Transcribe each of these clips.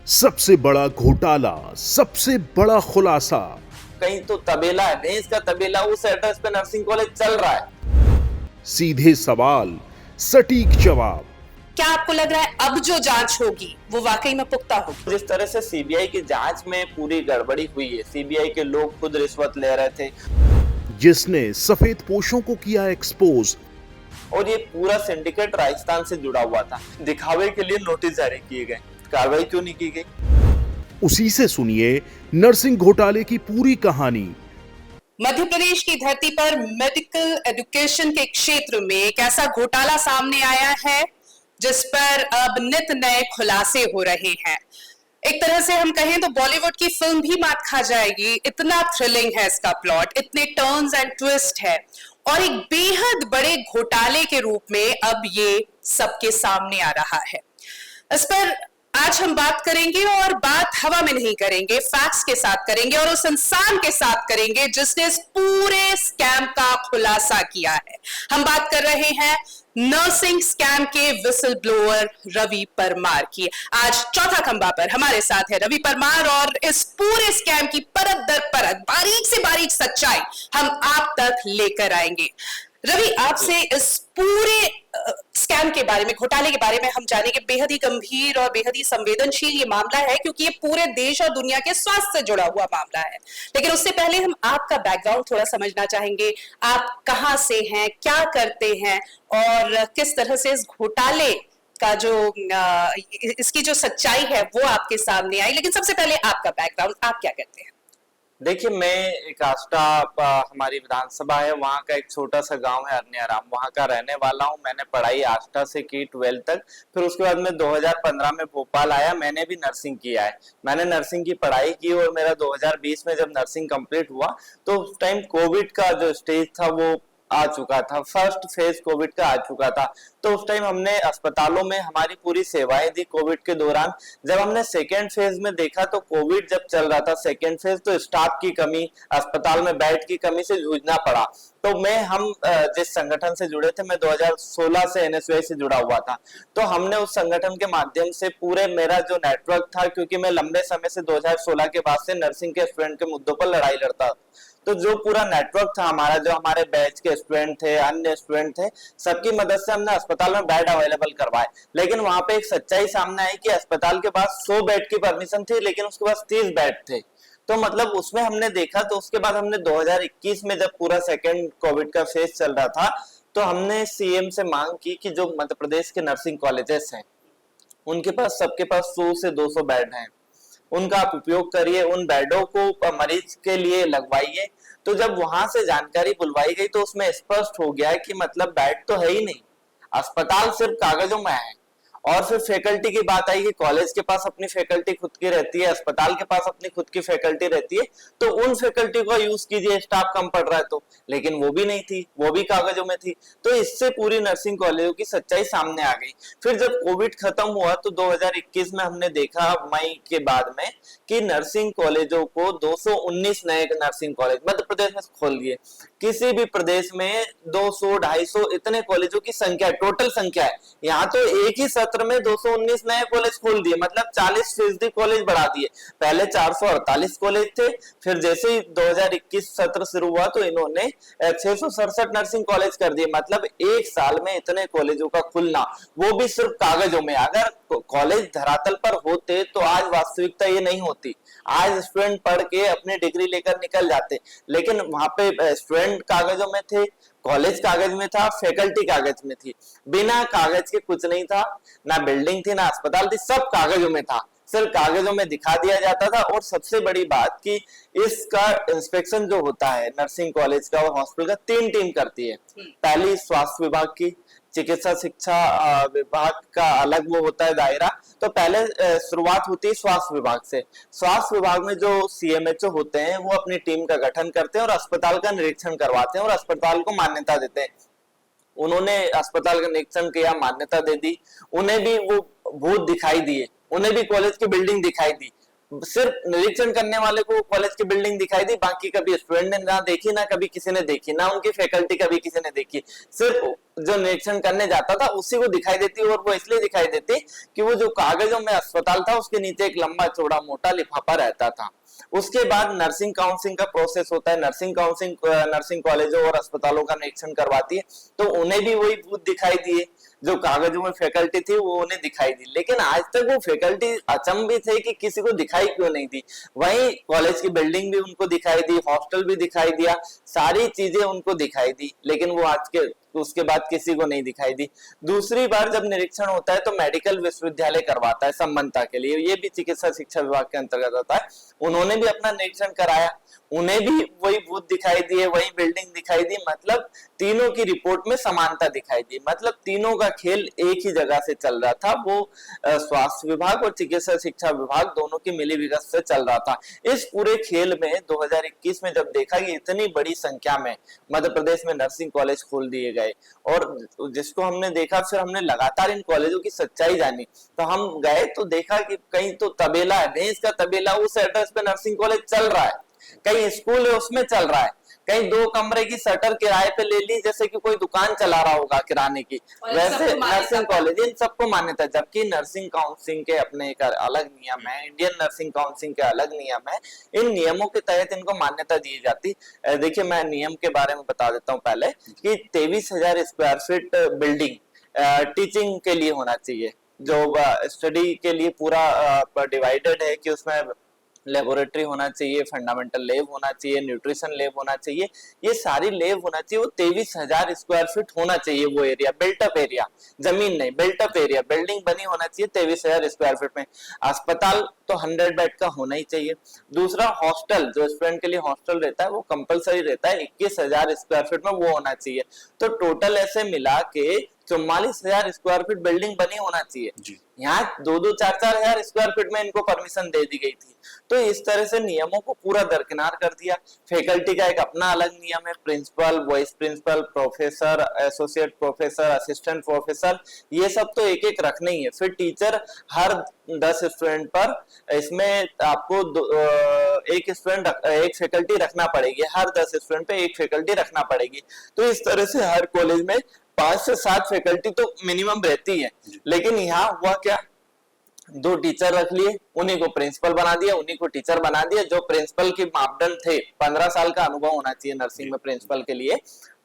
सबसे बड़ा घोटाला, सबसे बड़ा खुलासा। कहीं तो तबेला है, भैंस का तबेला, उस एड्रेस पे नर्सिंग कॉलेज चल रहा है। सीधे सवाल, सटीक जवाब। क्या आपको लग रहा है अब जो जांच होगी वो वाकई में पुख्ता होगी? जिस तरह से सीबीआई की जांच में पूरी गड़बड़ी हुई है, सीबीआई के लोग खुद रिश्वत ले रहे थे जिसने सफेद पोशों को किया एक्सपोज, और ये पूरा सिंडिकेट राजस्थान से जुड़ा हुआ था। दिखावे के लिए नोटिस जारी किए गए, कार्रवाई क्यों नहीं की गई? उसी से सुनिए नर्सिंग घोटाले की पूरी कहानी। मध्य प्रदेश की धरती पर मेडिकल एजुकेशन के क्षेत्र में एक ऐसा घोटाला सामने आया है जिस पर अब नित नए खुलासे हो रहे हैं। एक तरह से हम कहें तो बॉलीवुड की फिल्म भी मात खा जाएगी, इतना थ्रिलिंग है इसका प्लॉट, इतने टर्न्स एंड ट्विस्ट है और एक बेहद बड़े घोटाले के रूप में अब ये सबके सामने आ रहा है। इस पर आज हम बात करेंगे और बात हवा में नहीं करेंगे, फैक्ट्स के साथ करेंगे और उस इंसान के साथ करेंगे जिसने इस पूरे स्कैम का खुलासा किया है। हम बात कर रहे हैं नर्सिंग स्कैम के विसल ब्लोअर रवि परमार की। आज चौथा खंबा पर हमारे साथ है रवि परमार और इस पूरे स्कैम की परत दर परत, बारीक से बारीक सच्चाई हम आप तक लेकर आएंगे। रवि, आपसे इस पूरे स्कैम के बारे में, घोटाले के बारे में हम जानेंगे। बेहद ही गंभीर और बेहद ही संवेदनशील ये मामला है क्योंकि ये पूरे देश और दुनिया के स्वास्थ्य से जुड़ा हुआ मामला है। लेकिन उससे पहले हम आपका बैकग्राउंड थोड़ा समझना चाहेंगे। आप कहां से हैं, क्या करते हैं और किस तरह से इस घोटाले का जो इसकी जो सच्चाई है वो आपके सामने आई। लेकिन सबसे पहले आपका बैकग्राउंड, आप क्या करते हैं? देखिए, मैं एक आष्टा, हमारी विधानसभा है, वहाँ का एक छोटा सा गांव है अरनियाराम, वहाँ का रहने वाला हूँ। मैंने पढ़ाई आष्टा से की 12 तक। फिर उसके बाद मैं 2015 में भोपाल आया, मैंने भी नर्सिंग किया है। मैंने नर्सिंग की पढ़ाई की और मेरा 2020 में जब नर्सिंग कंप्लीट हुआ तो उस टाइम कोविड का जो स्टेज था वो आ चुका था, फर्स्ट फेज कोविड का आ चुका था। तो उस टाइम हमने अस्पतालों में हमारी पूरी सेवाएं दी कोविड के दौरान। जब हमने सेकेंड फेज में देखा तो कोविड जब चल रहा था सेकेंड फेज, तो स्टाफ की कमी, अस्पताल में बेड की कमी से जूझना पड़ा। तो हम जिस संगठन से जुड़े थे, मैं 2016 से एनएसयूआई से जुड़ा हुआ था। तो हमने उस संगठन के माध्यम से पूरे मेरा जो नेटवर्क था, क्योंकि मैं लंबे समय से 2016 के बाद से नर्सिंग के स्टूडेंट के मुद्दों पर लड़ाई लड़ता, तो जो पूरा नेटवर्क था हमारा, जो हमारे बैच के स्टूडेंट थे, अन्य स्टूडेंट थे, सबकी मदद से हमने अस्पताल में बेड अवेलेबल करवाए। लेकिन वहां पे एक सच्चाई सामने आई कि अस्पताल के पास 100 बेड की परमिशन थी लेकिन उसके पास 30 बेड थे। तो मतलब उसमें हमने देखा, तो उसके बाद हमने 2021 में जब पूरा सेकेंड कोविड का फेज चल रहा था तो हमने सीएम से मांग की कि जो मध्य प्रदेश के नर्सिंग कॉलेजेस हैं उनके पास, सबके पास 100 से 200 बेड हैं, उनका आप उपयोग करिए, उन बेडों को मरीज के लिए लगवाइए। तो जब वहां से जानकारी बुलवाई गई तो उसमें स्पष्ट हो गया कि मतलब बेड तो है ही नहीं, अस्पताल सिर्फ कागजों में है। और फिर फैकल्टी की बात आई कि कॉलेज के पास अपनी फैकल्टी खुद की रहती है, अस्पताल के पास अपनी खुद की फैकल्टी रहती है, तो उन फैकल्टी को यूज कीजिए, स्टाफ कम पड़ रहा है तो। लेकिन वो भी नहीं थी, वो भी कागजों में थी। तो इससे पूरी नर्सिंग कॉलेजों की सच्चाई सामने आ गई। फिर जब कोविड खत्म हुआ तो 2021 में हमने देखा मई के बाद में कि नर्सिंग कॉलेजों को 219 नए नर्सिंग कॉलेज मध्य प्रदेश में खोल दिए। किसी भी प्रदेश में 200, 250 इतने कॉलेजों की संख्या, टोटल संख्या है। यहाँ तो एक ही सत्र में 219 नए कॉलेज खोल दिए, मतलब 40% कॉलेज बढ़ा दिए। पहले 448 कॉलेज थे, फिर जैसे ही 2021 सत्र शुरू हुआ तो इन्होंने 667 नर्सिंग कॉलेज कर दिए। मतलब एक साल में इतने कॉलेजों का खुलना, वो भी सिर्फ कागजों में। अगर कॉलेज धरातल पर होते तो आज वास्तविकता ये नहीं होती। आज स्टूडेंट पढ़ के अपनी डिग्री लेकर निकल जाते, लेकिन वहां पे स्टूडेंट कागजों में थे, कॉलेज कागज में था, फैकल्टी कागज में थी। बिना कागज के कुछ नहीं था, ना बिल्डिंग थी, ना अस्पताल थी, सब कागजों में था, सिर्फ कागजों में दिखा दिया जाता था। और सबसे बड़ी बात कि इसका इंस्पेक्शन जो होता है नर्सिंग कॉलेज का और हॉस्पिटल का, 3 टीम करती है। पहली स्वास्थ्य विभाग की, चिकित्सा शिक्षा विभाग का अलग वो होता है दायरा। तो पहले शुरुआत होती है स्वास्थ्य विभाग से। स्वास्थ्य विभाग में जो सीएमएचओ होते हैं वो अपनी टीम का गठन करते हैं और अस्पताल का निरीक्षण करवाते हैं और अस्पताल को मान्यता देते हैं। उन्होंने अस्पताल का निरीक्षण किया, मान्यता दे दी, उन्हें भी वो भूत दिखाई दिए, उन्हें भी कॉलेज की बिल्डिंग दिखाई दी। सिर्फ निरीक्षण करने वाले को कॉलेज की बिल्डिंग दिखाई दी, बाकी कभी स्टूडेंट ने ना देखी, ना कभी किसी ने देखी, ना उनकी फैकल्टी कभी किसी ने देखी। सिर्फ जो निरीक्षण करने जाता था उसी को दिखाई देती, और वो इसलिए दिखाई देती कि वो जो कागजों में अस्पताल था उसके नीचे एक लंबा चौड़ा मोटा लिफाफा रहता था। उसके बाद नर्सिंग काउंसलिंग का प्रोसेस होता है, नर्सिंग काउंसलिंग नर्सिंग कॉलेजों और अस्पतालों का निरीक्षण करवाती है, तो उन्हें भी वही भूत दिखाई दिए, जो कागजों में फैकल्टी थी वो उन्हें दिखाई दी। लेकिन आज तक वो फैकल्टी अचंभित है कि किसी को दिखाई क्यों नहीं दी। वहीं कॉलेज की बिल्डिंग भी उनको दिखाई दी, हॉस्टल भी दिखाई दिया, सारी चीजें उनको दिखाई दी, लेकिन वो आज के उसके बाद किसी को नहीं दिखाई दी। दूसरी बार जब निरीक्षण होता है तो मेडिकल विश्वविद्यालय करवाता है संबंधता के लिए, ये भी चिकित्सा शिक्षा विभाग के अंतर्गत आता है। उन्होंने भी अपना निरीक्षण कराया, उन्हें भी वही भूत दिखाई दिए, वही बिल्डिंग दिखाई दी, मतलब तीनों की रिपोर्ट में समानता दिखाई दी, मतलब तीनों का खेल एक ही जगह से चल रहा था। वो स्वास्थ्य विभाग और चिकित्सा शिक्षा विभाग दोनों की मिलीभगत से चल रहा था। इस पूरे खेल में 2021 में जब देखा कि इतनी बड़ी संख्या में मध्य प्रदेश में नर्सिंग कॉलेज खोल दिए गए, और जिसको हमने देखा, फिर हमने लगातार इन कॉलेजों की सच्चाई जानी, तो हम गए तो देखा कि कहीं तो तबेला है, भैंस का तबेला, उस एड्रेस पे नर्सिंग कॉलेज चल रहा है, कहीं स्कूल है उसमें चल रहा है, कहीं 2 कमरे की शटर किराए पे ले ली जैसे कि कोई दुकान चला रहा होगा किराने की, वैसे नर्सिंग कॉलेज, इन सबको मान्यता। जबकि नर्सिंग काउंसलिंग के अपने एक अलग नियम है, इंडियन नर्सिंग काउंसलिंग के अलग नियम है, इन नियमों के तहत इनको मान्यता दी जाती। देखिए मैं नियम के बारे में बता देता हूँ पहले कि 23,000 स्क्वायर फीट बिल्डिंग टीचिंग के लिए होना चाहिए, जो स्टडी के लिए पूरा डिवाइडेड है कि उसमें लेबोरेटरी होना चाहिए, फंडामेंटल लैब होना चाहिए, न्यूट्रिशन लैब होना चाहिए, ये सारी लैब होना चाहिए। वो 23,000 स्क्वायर फीट होना चाहिए, वो एरिया बिल्टअप एरिया, जमीन नहीं बिल्टअप एरिया, बिल्डिंग बनी होना चाहिए 23,000 स्क्वायर फीट में। अस्पताल तो 100 बेड का होना ही चाहिए। दूसरा हॉस्टल, जो स्टूडेंट के लिए हॉस्टल रहता है वो कंपलसरी रहता है, 21,000 स्क्वायर फीट में वो होना चाहिए। तो टोटल ऐसे मिला के 44,000 स्क्वायर फीट बिल्डिंग बनी होना चाहिए। यहाँ 2-2, 4-4 हजार स्क्वायर फीट में इनको परमिशन दे दी गई थी। तो इस तरह से नियमों को पूरा दरकिनार कर दिया। फैकल्टी का एक अपना अलग नियम है, principal, vice principal, professor, associate professor, assistant professor, ये सब तो एक एक रखने ही है। फिर टीचर हर 10 स्टूडेंट पर, इसमें आपको एक स्टूडेंट, एक फैकल्टी रखना पड़ेगी, हर 10 स्टूडेंट पे एक फैकल्टी रखना पड़ेगी। तो इस तरह से हर कॉलेज में 5 से 7 फैकल्टी तो मिनिमम रहती है। लेकिन यहाँ हुआ क्या, 2 टीचर रख लिए, उन्हीं को प्रिंसिपल बना दिया, उन्हीं को टीचर बना दिया। जो प्रिंसिपल के मापदंड थे, 15 साल का अनुभव होना चाहिए नर्सिंग में प्रिंसिपल के लिए,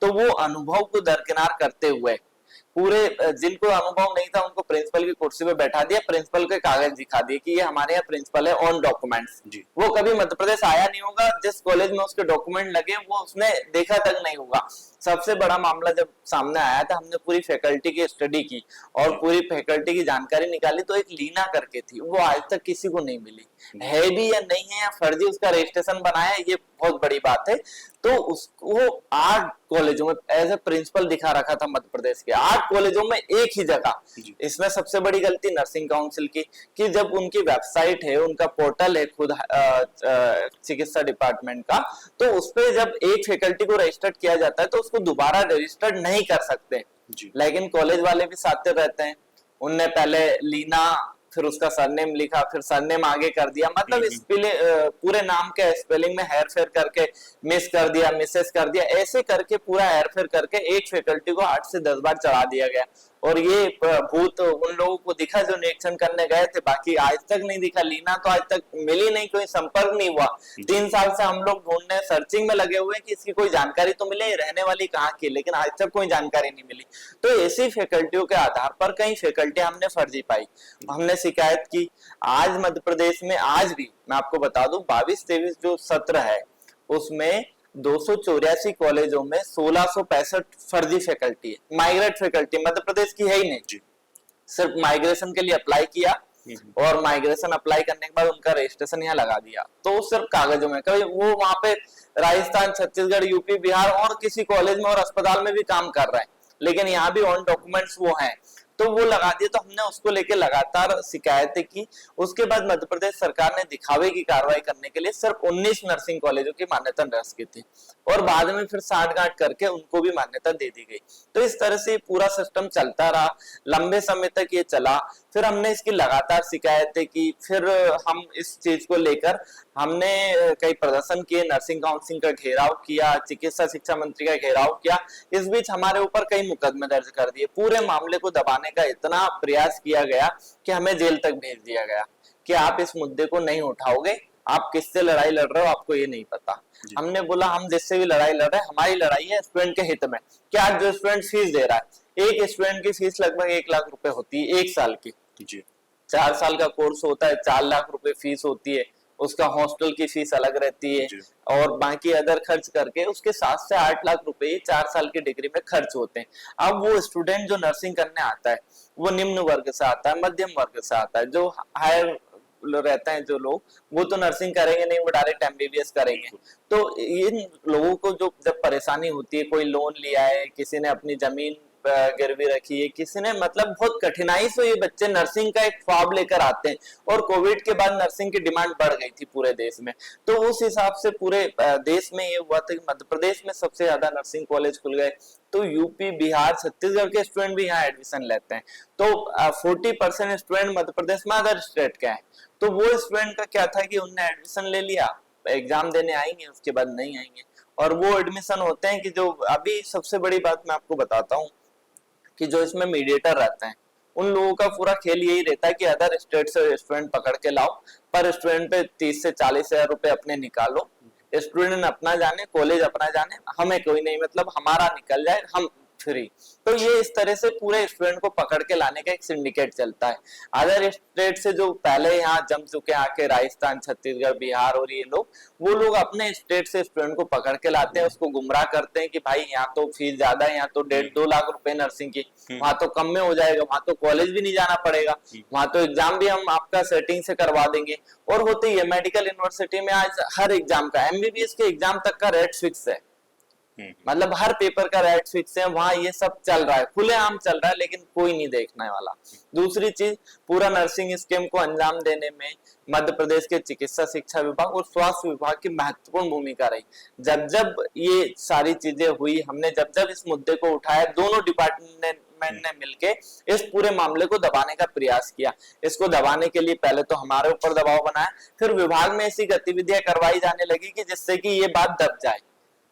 तो वो अनुभव को दरकिनार करते हुए पूरे, जिनको अनुभव नहीं था उनको प्रिंसिपल की कुर्सी पे बैठा दिया, प्रिंसिपल के कागज दिखा दिए कि ये हमारे यहाँ प्रिंसिपल है ऑन डॉक्यूमेंट्स। वो कभी मध्य प्रदेश आया नहीं होगा, जिस कॉलेज में उसके डॉक्यूमेंट लगे वो उसने देखा तक नहीं होगा। सबसे बड़ा मामला जब सामने आया था, हमने पूरी फैकल्टी की स्टडी की और पूरी फैकल्टी की जानकारी निकाली, तो एक लीना करके थी, वो आज तक किसी को नहीं मिली, है भी या नहीं है, या फर्जी उसका रजिस्ट्रेशन बनाया, ये बहुत बड़ी बात है। तो उसको 8 कॉलेजों में एज ए प्रिंसिपल दिखा रखा था मध्य प्रदेश के, 8 कॉलेजों में एक ही जगह। इसमें सबसे बड़ी गलती नर्सिंग काउंसिल की, कि जब उनकी वेबसाइट है, उनका पोर्टल है खुद चिकित्सा डिपार्टमेंट का, तो उस पर जब एक फैकल्टी को रजिस्टर्ड किया जाता है तो उसको दोबारा रजिस्टर्ड नहीं कर सकते। लेकिन कॉलेज वाले भी साथ रहते हैं, उनने पहले लीना, फिर उसका सरनेम लिखा, फिर सरनेम आगे कर दिया, मतलब इस पूरे नाम के स्पेलिंग में हेर फेर करके मिस कर दिया, मिसेस कर दिया, ऐसे करके पूरा हेर फेर करके एक फैकल्टी को 8 से 10 बार चढ़ा दिया गया। और ये भूत उन लोगों को दिखा जो निरीक्षण करने गए थे, बाकी आज तक नहीं दिखा। लीना तो आज तक मिली नहीं, कोई संपर्क नहीं हुआ। 3 साल से हम लोग ढूंढने, सर्चिंग में लगे हुए कि इसकी कोई जानकारी तो मिले, रहने वाली कहाँ की, लेकिन आज तक कोई जानकारी नहीं मिली। तो ऐसी फैकल्टियों के आधार पर कई फैकल्टी हमने फर्जी पाई, हमने शिकायत की। आज मध्य प्रदेश में आज भी मैं आपको बता दूं, 22-23 जो सत्र है उसमें 284 कॉलेजों में 1665 फर्जी फैकल्टी है। माइग्रेट फैकल्टी मध्य प्रदेश की है ही नहीं, सिर्फ माइग्रेशन के लिए अप्लाई किया और माइग्रेशन अप्लाई करने के बाद उनका रजिस्ट्रेशन यहाँ लगा दिया, तो सिर्फ कागजों में। कभी वो वहां पे राजस्थान, छत्तीसगढ़, यूपी, बिहार और किसी कॉलेज में और अस्पताल में भी काम कर रहे हैं, लेकिन यहाँ भी ऑन डॉक्यूमेंट्स वो हैं, तो वो लगा दिए। तो हमने उसको लेके लगातार शिकायतें की। उसके बाद मध्य प्रदेश सरकार ने दिखावे की कार्रवाई करने के लिए सिर्फ 19 नर्सिंग कॉलेजों की मान्यता निरस्त की थी, और बाद में फिर साठगांठ करके उनको भी मान्यता दे दी गई। तो इस तरह से पूरा सिस्टम चलता रहा, लंबे समय तक ये चला। फिर हमने इसकी लगातार शिकायतें की, फिर हम इस चीज को लेकर हमने कई प्रदर्शन किए, नर्सिंग काउंसिल का घेराव किया, चिकित्सा शिक्षा मंत्री का घेराव किया। इस बीच हमारे ऊपर कई मुकदमे दर्ज कर दिए। पूरे मामले को दबाने का इतना प्रयास किया गया कि हमें जेल तक भेज दिया गया कि आप इस मुद्दे को नहीं उठाओगे, आप किससे लड़ाई लड़ रहे हो आपको ये नहीं पता। हमने बोला हम जिससे भी लड़ाई लड़ रहे हैं, हमारी लड़ाई है स्टूडेंट के हित में। क्या आज जो स्टूडेंट फीस दे रहा है, एक स्टूडेंट की फीस लगभग 1 लाख रुपए होती है 1 साल की। 4 साल का कोर्स होता है, 4 लाख रुपए फीस होती है, उसका हॉस्टल की फीस अलग रहती है और बाकी अदर खर्च करके उसके 7 से 8 लाख रुपए 4 साल की डिग्री में खर्च होते हैं। अब वो स्टूडेंट जो नर्सिंग करने आता है वो निम्न वर्ग से आता है, मध्यम वर्ग से आता है, जो हायर रहते हैं जो लोग, वो तो नर्सिंग करेंगे नहीं, वो डायरेक्ट एमबीबीएस करेंगे। तो इन लोगों को जो जब परेशानी होती है, कोई लोन लिया है, किसी ने अपनी जमीन गिरवी रखी है, किसी ने मतलब बहुत कठिनाई से ये बच्चे नर्सिंग का एक ख्वाब लेकर आते हैं। और कोविड के बाद नर्सिंग की डिमांड बढ़ गई थी पूरे देश में, तो उस हिसाब से पूरे देश में ये हुआ था कि मध्य प्रदेश में सबसे ज्यादा नर्सिंग कॉलेज खुल गए, तो यूपी, बिहार, छत्तीसगढ़ के स्टूडेंट भी यहाँ एडमिशन लेते हैं। तो 40% स्टूडेंट मध्य प्रदेश में अदर स्टेट के हैं। तो वो स्टूडेंट का क्या था कि उनने एडमिशन ले लिया, एग्जाम देने आएंगे, उसके बाद नहीं आएंगे। और वो एडमिशन होते हैं कि जो अभी सबसे बड़ी बात मैं आपको बताता हूँ कि जो इसमें मीडिएटर रहते हैं, उन लोगों का पूरा खेल यही रहता है कि अदर स्टेट से स्टूडेंट पकड़ के लाओ, पर स्टूडेंट पे 30 से 40 हजार रुपए अपने निकालो, स्टूडेंट अपना जाने, कॉलेज अपना जाने, हमें कोई नहीं, मतलब हमारा निकल जाए, हम फ्री। तो ये इस तरह से पूरे स्टूडेंट को पकड़ के लाने का एक सिंडिकेट चलता है। अदर स्टेट से जो पहले यहाँ जम चुके हैं आके, राजस्थान, छत्तीसगढ़, बिहार और ये लोग, वो लोग अपने स्टेट से स्टूडेंट को पकड़ के लाते हैं, उसको गुमराह करते हैं कि भाई यहाँ तो फीस ज्यादा है, यहाँ तो 1.5-2 लाख रुपए नर्सिंग की, वहां तो कम में हो जाएगा, वहां तो कॉलेज भी नहीं जाना पड़ेगा, वहां तो एग्जाम भी हम आपका सेटिंग से करवा देंगे। और होते ही है, मेडिकल यूनिवर्सिटी में आज हर एग्जाम का, एमबीबीएस के एग्जाम तक का रेट फिक्स है, मतलब हर पेपर का रेट फिक्स है, वहां ये सब चल रहा है, खुलेआम चल रहा है, लेकिन कोई नहीं देखने वाला। दूसरी चीज, पूरा नर्सिंग स्कीम को अंजाम देने में मध्य प्रदेश के चिकित्सा शिक्षा विभाग और स्वास्थ्य विभाग की महत्वपूर्ण भूमिका रही। जब जब ये सारी चीजें हुई, हमने जब जब इस मुद्दे को उठाया, दोनों डिपार्टमेंट ने मिलके इस पूरे मामले को दबाने का प्रयास किया। इसको दबाने के लिए पहले तो हमारे ऊपर दबाव बनाया, फिर विभाग में ऐसी गतिविधियां करवाई जाने लगी कि जिससे कि ये बात दब जाए।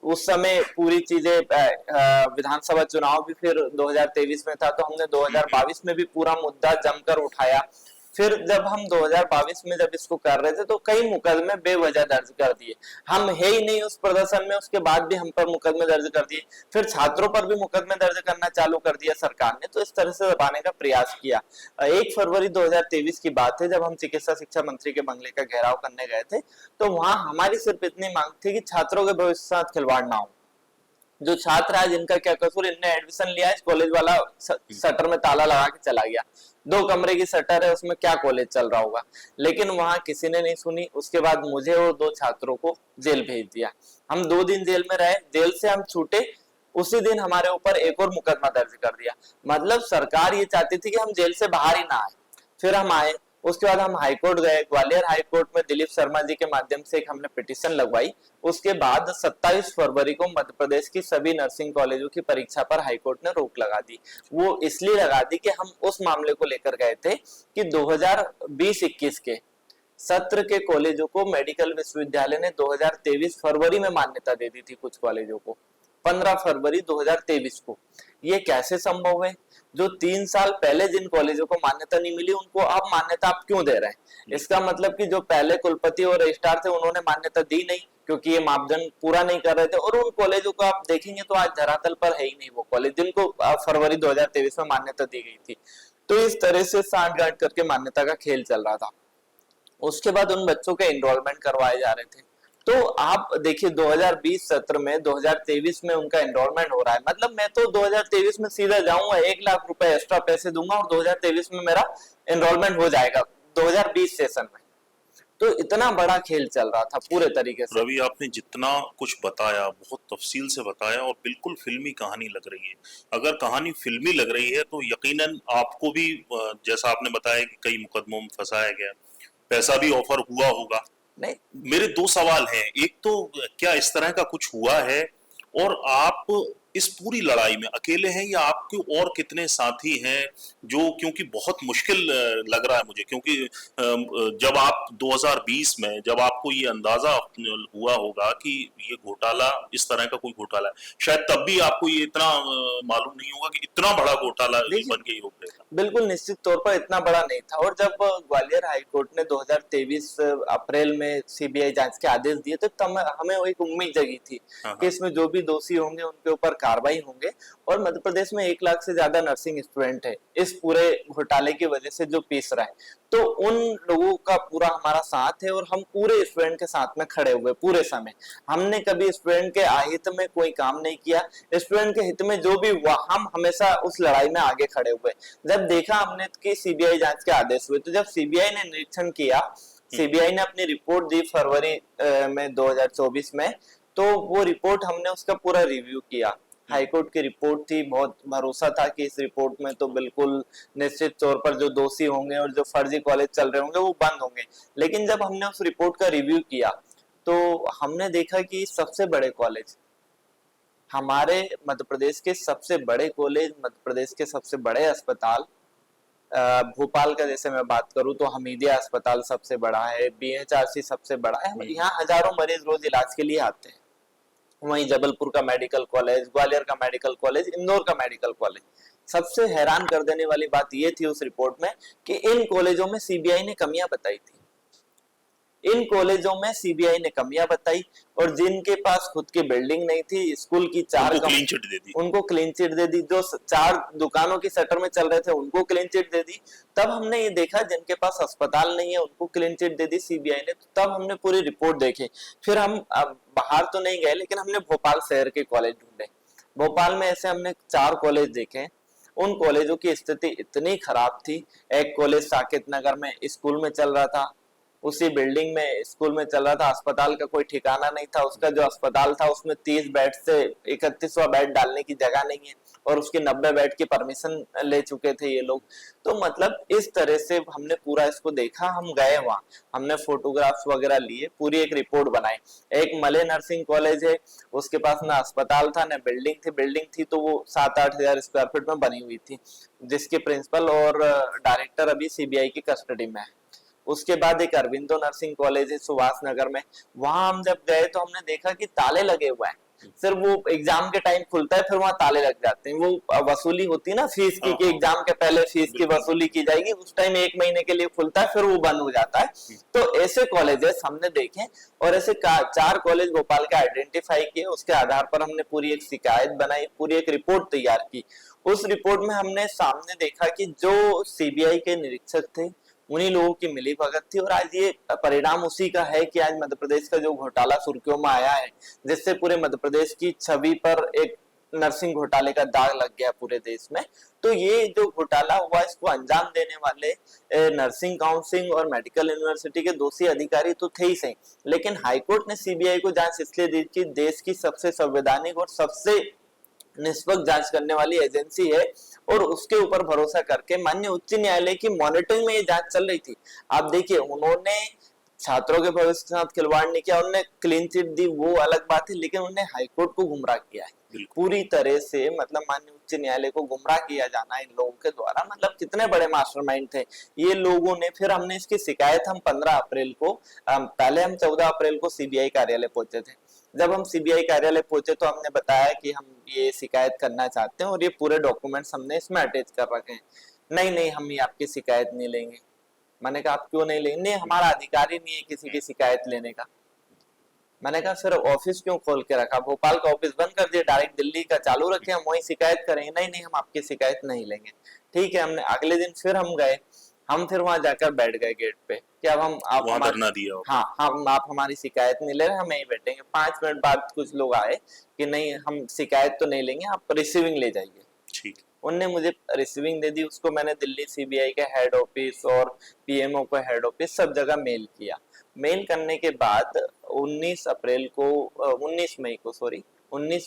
उस समय पूरी चीजें, विधानसभा चुनाव भी फिर 2023 में था, तो हमने 2022 में भी पूरा मुद्दा जमकर उठाया। फिर जब हम 2022 में जब इसको कर रहे थे तो कई मुकदमे बेवजह दर्ज कर दिए, हम है ही नहीं उस प्रदर्शन में, उसके बाद भी हम पर मुकदमे दर्ज कर दिए। फिर छात्रों पर भी मुकदमे दर्ज करना चालू कर दिया सरकार ने। तो इस तरह से दबाने का प्रयास किया। 1 फरवरी 2023 की बात है, जब हम चिकित्सा शिक्षा मंत्री के बंगले का घेराव करने गए थे, तो वहां हमारी सिर्फ इतनी मांग थी कि छात्रों के भविष्य के साथ खिलवाड़ ना हो। जो छात्र है जिनका क्या कसूर, इनने एडमिशन लिया, इस कॉलेज वाला शटर में ताला लगा के चला गया, 2 कमरे की शटर है, उसमें क्या कॉलेज चल रहा होगा। लेकिन वहां किसी ने नहीं सुनी। उसके बाद मुझे और 2 छात्रों को जेल भेज दिया। हम 2 दिन जेल में रहे, जेल से हम छूटे, उसी दिन हमारे ऊपर एक और मुकदमा दर्ज कर दिया। मतलब सरकार ये चाहती थी कि हम जेल से बाहर ही ना आए। फिर हम आए, उसके बाद हम हाईकोर्ट गए, ग्वालियर हाईकोर्ट में दिलीप शर्मा जी के माध्यम से एक हमने पिटीशन लगवाई। उसके बाद 27 फरवरी को मध्य प्रदेश की सभी नर्सिंग कॉलेजों की परीक्षा पर हाईकोर्ट ने रोक लगा दी। वो इसलिए लगा दी कि हम उस मामले को लेकर गए थे कि 2020-21 के सत्र के कॉलेजों को मेडिकल विश्वविद्यालय ने 2023 फरवरी में मान्यता दे दी थी, कुछ कॉलेजों को 15 फरवरी 2023 को। ये कैसे संभव है? जो 3 साल पहले जिन कॉलेजों को मान्यता नहीं मिली, उनको अब मान्यता आप क्यों दे रहे हैं? इसका मतलब कि जो पहले कुलपति और रजिस्ट्रार थे, उन्होंने मान्यता दी नहीं, क्योंकि ये मापदंड पूरा नहीं कर रहे थे। और उन कॉलेजों को आप देखेंगे तो आज धरातल पर है ही नहीं वो कॉलेज जिनको फरवरी 2023 में मान्यता दी गई थी। तो इस तरह से सांठ गांठ करके मान्यता का खेल चल रहा था। उसके बाद उन बच्चों के एनरोलमेंट करवाए जा रहे थे। तो आप देखिए 2020 सत्र में 2023 में उनका एनरोलमेंट हो रहा है। मतलब मैं तो 2023 में सीधा जाऊंगा, 1 लाख रुपए एक्स्ट्रा पैसे दूंगा और 2023 में मेरा एनरोलमेंट हो जाएगा 2020 सेशन में। तो इतना बड़ा खेल चल रहा था पूरे तरीके से। रवि, आपने जितना कुछ बताया बहुत तफसील से बताया और बिल्कुल फिल्मी कहानी लग रही है। अगर कहानी फिल्मी लग रही है तो यकीनन आपको भी, जैसा आपने बताया कि कई मुकदमों में फंसाया गया, पैसा भी ऑफर हुआ होगा। नहीं, मेरे 2 सवाल हैं। एक तो क्या इस तरह का कुछ हुआ है, और आप इस पूरी लड़ाई में अकेले हैं या आपके और कितने साथी हैं जो, क्योंकि बहुत मुश्किल लग रहा है मुझे, क्योंकि जब आप 2020 में जब आपको ये अंदाजा हुआ होगा कि ये घोटाला इस तरह का कोई घोटाला है, शायद तब भी आपको ये इतना मालूम नहीं होगा कि इतना बड़ा घोटाला बन के रोक देगा। बिल्कुल निश्चित तौर पर इतना बड़ा नहीं था। और जब ग्वालियर हाईकोर्ट ने 2023 अप्रैल में सीबीआई जांच के आदेश दिए तो तब हमें एक उम्मीद जगी थी कि इसमें जो भी दोषी होंगे उनके ऊपर कार्रवाई होंगे। और मध्य प्रदेश में 1 लाख से ज्यादा नर्सिंग स्टूडेंट है इस पूरे घोटाले की वजह से जो पीस रहा है, तो उन लोगों का पूरा हमारा साथ है और हम पूरे स्टूडेंट के साथ में खड़े हुए पूरे समय। हमने कभी स्टूडेंट के अहित में कोई काम नहीं किया, स्टूडेंट के हित में जो भी हुआ हम हमेशा उस लड़ाई में आगे खड़े हुए। जब देखा हमने कि सीबीआई जांच के आदेश हुए, तो जब सीबीआई ने निरीक्षण किया, सीबीआई ने अपनी रिपोर्ट दी फरवरी में 2024 में, तो वो रिपोर्ट हमने उसका पूरा रिव्यू किया। हाईकोर्ट की रिपोर्ट थी, बहुत भरोसा था कि इस रिपोर्ट में तो बिल्कुल निश्चित तौर पर जो दोषी होंगे और जो फर्जी कॉलेज चल रहे होंगे वो बंद होंगे। लेकिन जब हमने उस रिपोर्ट का रिव्यू किया तो हमने देखा कि सबसे बड़े कॉलेज, हमारे मध्य प्रदेश के सबसे बड़े कॉलेज, मध्य प्रदेश के सबसे बड़े अस्पताल, भोपाल का जैसे मैं बात करूं तो हमीदिया अस्पताल सबसे बड़ा है, बीएचआरसी सबसे बड़ा है, यहाँ हजारों मरीज रोज इलाज के लिए आते हैं। वहीं जबलपुर का मेडिकल कॉलेज, ग्वालियर का मेडिकल कॉलेज, इंदौर का मेडिकल कॉलेज। सबसे हैरान कर देने वाली बात ये थी उस रिपोर्ट में कि इन कॉलेजों में सीबीआई ने कमियां बताई थी। इन कॉलेजों में सीबीआई ने कमियां बताई और जिनके पास खुद की बिल्डिंग नहीं थी, स्कूल की उनको क्लीन चिट दे दी, जो 4 दुकानों की शटर में चल रहे थे उनको क्लीन चिट दे दी। तब हमने ये देखा जिनके पास अस्पताल नहीं है उनको क्लीन चिट दे दी सीबीआई ने। तो तब हमने पूरी रिपोर्ट देखी। फिर हम बाहर तो नहीं गए, लेकिन हमने भोपाल शहर के कॉलेज ढूंढे। भोपाल में ऐसे हमने 4 कॉलेज देखे। उन कॉलेजों की स्थिति इतनी खराब थी। एक कॉलेज साकेत नगर में स्कूल में चल रहा था, उसी बिल्डिंग में स्कूल में चल रहा था, अस्पताल का कोई ठिकाना नहीं था। उसका जो अस्पताल था उसमें 30 बेड से 31वां बेड डालने की जगह नहीं है और उसके 90 बेड की परमिशन ले चुके थे ये लोग। तो मतलब इस तरह से हमने पूरा इसको देखा। हम गए वहां, हमने फोटोग्राफ्स वगैरह लिए, पूरी एक रिपोर्ट बनाई। एक मले नर्सिंग कॉलेज है, उसके पास ना अस्पताल था ना बिल्डिंग थी तो वो 7-8 हजार स्क्वायर फीट में बनी हुई थी, जिसके प्रिंसिपल और डायरेक्टर अभी सीबीआई की कस्टडी में है। उसके बाद एक अरविंदो नर्सिंग कॉलेज है सुभाष नगर में, वहां हम जब गए तो हमने देखा कि ताले लगे हुए हैं। सिर्फ वो एग्जाम के टाइम खुलता है, फिर वहां ताले लग जाते हैं। वो वसूली होती है ना फीस की, कि एग्जाम के पहले फीस की वसूली की जाएगी, उस टाइम 1 महीने के लिए खुलता है, फिर वो बंद हो जाता है। तो ऐसे कॉलेजेस हमने देखे और ऐसे 4 कॉलेज भोपाल के आइडेंटिफाई किए। उसके आधार पर हमने पूरी एक शिकायत बनाई, पूरी एक रिपोर्ट तैयार की। उस रिपोर्ट में हमने सामने देखा कि जो सीबीआई के निरीक्षक थे उन्हीं लोगों की मिलीभगत थी। और आज ये परिणाम उसी का है कि आज मध्य प्रदेश का जो घोटाला सुर्खियों में आया है, जिससे पूरे मध्य प्रदेश की छवि पर एक नर्सिंग घोटाले का दाग लग गया पूरे देश में। तो ये जो घोटाला हुआ इसको अंजाम देने वाले नर्सिंग काउंसिल और मेडिकल यूनिवर्सिटी के दोषी अधिकारी तो थे ही सही, लेकिन हाईकोर्ट ने सीबीआई को जांच इसलिए दी कि देश की सबसे संवैधानिक और सबसे निष्पक्ष जांच करने वाली एजेंसी है और उसके ऊपर भरोसा करके माननीय उच्च न्यायालय की मॉनिटरिंग में ये जांच चल रही थी। आप देखिए, उन्होंने छात्रों के भविष्य के साथ खिलवाड़ नहीं किया, उन्होंने क्लीन चिट दी, वो अलग बात है, लेकिन उन्होंने हाईकोर्ट को गुमराह किया है पूरी तरह से। मतलब माननीय उच्च न्यायालय को गुमराह किया जाना इन लोगों के द्वारा, मतलब कितने बड़े मास्टरमाइंड थे ये लोगों ने। फिर हमने इसकी शिकायत हम 15 अप्रैल को, पहले हम 14 अप्रैल को सीबीआई कार्यालय पहुंचे थे। जब हम सीबीआई कार्यालय पहुंचे तो हमने बताया कि हम ये शिकायत करना चाहते हैं और ये पूरे डॉक्यूमेंट्स हमने इसमें अटैच कर रखे हैं। नहीं, हम ये आपकी शिकायत नहीं लेंगे। मैंने कहा आप क्यों नहीं लेंगे? नहीं, हमारा अधिकार ही नहीं है किसी की शिकायत लेने का। मैंने कहा फिर ऑफिस क्यों खोल के रखा? भोपाल का ऑफिस बंद कर दिया, डायरेक्ट दिल्ली का चालू रखे, हम वही शिकायत करेंगे। नहीं, हम आपकी शिकायत नहीं लेंगे। ठीक है, हमने अगले दिन फिर हम गए, हम फिर वहां जाकर बैठ गए गेट पे कि अब हम आप धरना दिया। हाँ, हम आप हमारी शिकायत नहीं ले रहे, हम यहीं बैठेंगे। 5 मिनट बाद कुछ लोग आए कि नहीं, हम शिकायत तो नहीं लेंगे, आप रिसीविंग ले जाइए। ठीक, उनने मुझे रिसीविंग दे दी। उसको मैंने दिल्ली सीबीआई के हेड ऑफिस और पीएमओ को हेड ऑफिस सब जगह मेल किया। मेल करने के बाद 19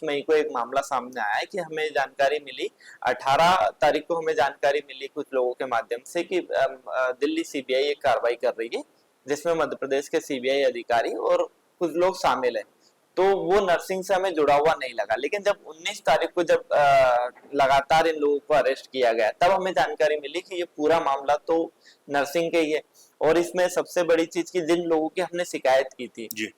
मई को एक मामला सामने आया कि हमें जानकारी मिली, 18 तारीख को हमें जानकारी मिली कुछ लोगों के माध्यम से कि दिल्ली सीबीआई एक कार्रवाई कर रही है जिसमें मध्य प्रदेश के सीबीआई अधिकारी और कुछ लोग शामिल हैं। तो वो नर्सिंग से हमें जुड़ा हुआ नहीं लगा। लेकिन जब 19 तारीख को जब लगातार इन लोगों को अरेस्ट किया गया, तब हमें जानकारी मिली कि ये पूरा मामला तो नर्सिंग के ही है। और इसमें सबसे बड़ी चीज की जिन लोगों की हमने शिकायत की थी जी।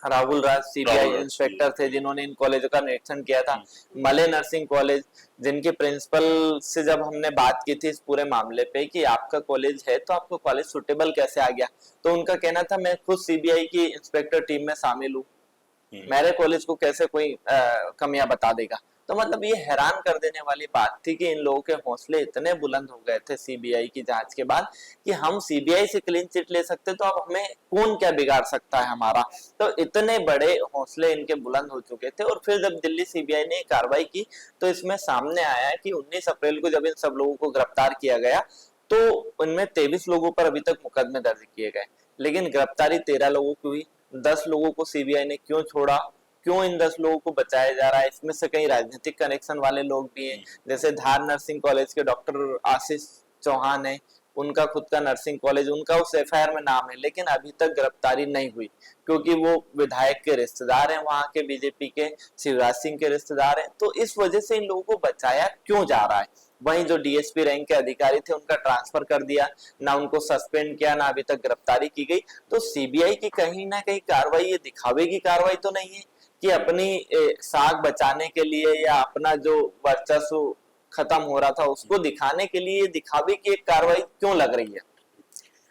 राहुल राज सीबीआई राहुल राज, इंस्पेक्टर थे जिन्होंने इन कॉलेजों का निरीक्षण किया था, मले नर्सिंग कॉलेज जिनके प्रिंसिपल से जब हमने बात की थी इस पूरे मामले पे कि आपका कॉलेज है तो आपको कॉलेज सुटेबल कैसे आ गया, तो उनका कहना था मैं खुद सीबीआई की इंस्पेक्टर टीम में शामिल हूँ, मेरे कॉलेज को कैसे कोई कमियां बता देगा। तो मतलब ये हैरान कर देने वाली बात थी कि इन लोगों के हौसले इतने बुलंद हो गए थे सीबीआई की जांच के बाद कि हम सीबीआई से क्लीन चिट ले सकते तो अब हमें कौन क्या बिगाड़ सकता है हमारा। तो इतने बड़े हौसले इनके बुलंद हो चुके थे। और फिर जब दिल्ली सीबीआई ने कार्रवाई की तो इसमें सामने आया कि 19 अप्रैल को जब इन सब लोगों को गिरफ्तार किया गया तो उनमें 23 लोगों पर अभी तक मुकदमे दर्ज किए गए, लेकिन गिरफ्तारी 13 लोगों की हुई। 10 लोगों को सीबीआई ने क्यों छोड़ा, क्यों इन 10 लोगों को बचाया जा रहा है, इसमें से कई राजनीतिक कनेक्शन वाले लोग भी हैं। जैसे धार नर्सिंग कॉलेज के डॉक्टर आशीष चौहान है, उनका खुद का नर्सिंग कॉलेज, उनका उस एफआईआर में नाम है, लेकिन अभी तक गिरफ्तारी नहीं हुई क्योंकि वो विधायक के रिश्तेदार हैं, वहां के बीजेपी के शिवराज सिंह के रिश्तेदार हैं। तो इस वजह से इन लोगों को बचाया क्यों जा रहा है। वहीं जो डीएसपी रैंक के अधिकारी थे उनका ट्रांसफर कर दिया, ना उनको सस्पेंड किया, ना अभी तक गिरफ्तारी की गई। तो सीबीआई की कहीं ना कहीं कार्रवाई ये दिखावे की कार्रवाई तो नहीं है कि अपनी साख बचाने के लिए या अपना जो वर्चस्व खत्म हो रहा था उसको दिखाने के लिए दिखावे की एक कार्रवाई क्यों लग रही है।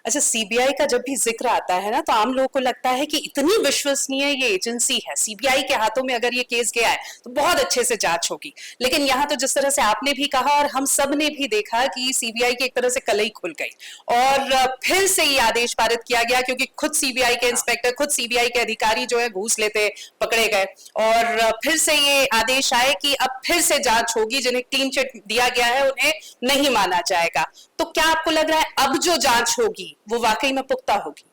अच्छा, सीबीआई का जब भी जिक्र आता है ना तो आम लोगों को लगता है कि इतनी विश्वसनीय ये एजेंसी है, सीबीआई के हाथों में अगर ये केस गया है तो बहुत अच्छे से जांच होगी। लेकिन यहाँ तो जिस तरह से आपने भी कहा और हम सब ने भी देखा कि सीबीआई की एक तरह से कलई खुल गई और फिर से ये आदेश पारित किया गया क्योंकि खुद सीबीआई के इंस्पेक्टर, खुद सीबीआई के अधिकारी जो है घूस लेते पकड़े गए और फिर से ये आदेश आए कि अब फिर से जांच होगी, जिन्हें क्लीन चिट दिया गया है उन्हें नहीं माना जाएगा। तो क्या आपको लग रहा है अब जो जांच होगी वो वाकई में पुख्ता होगी?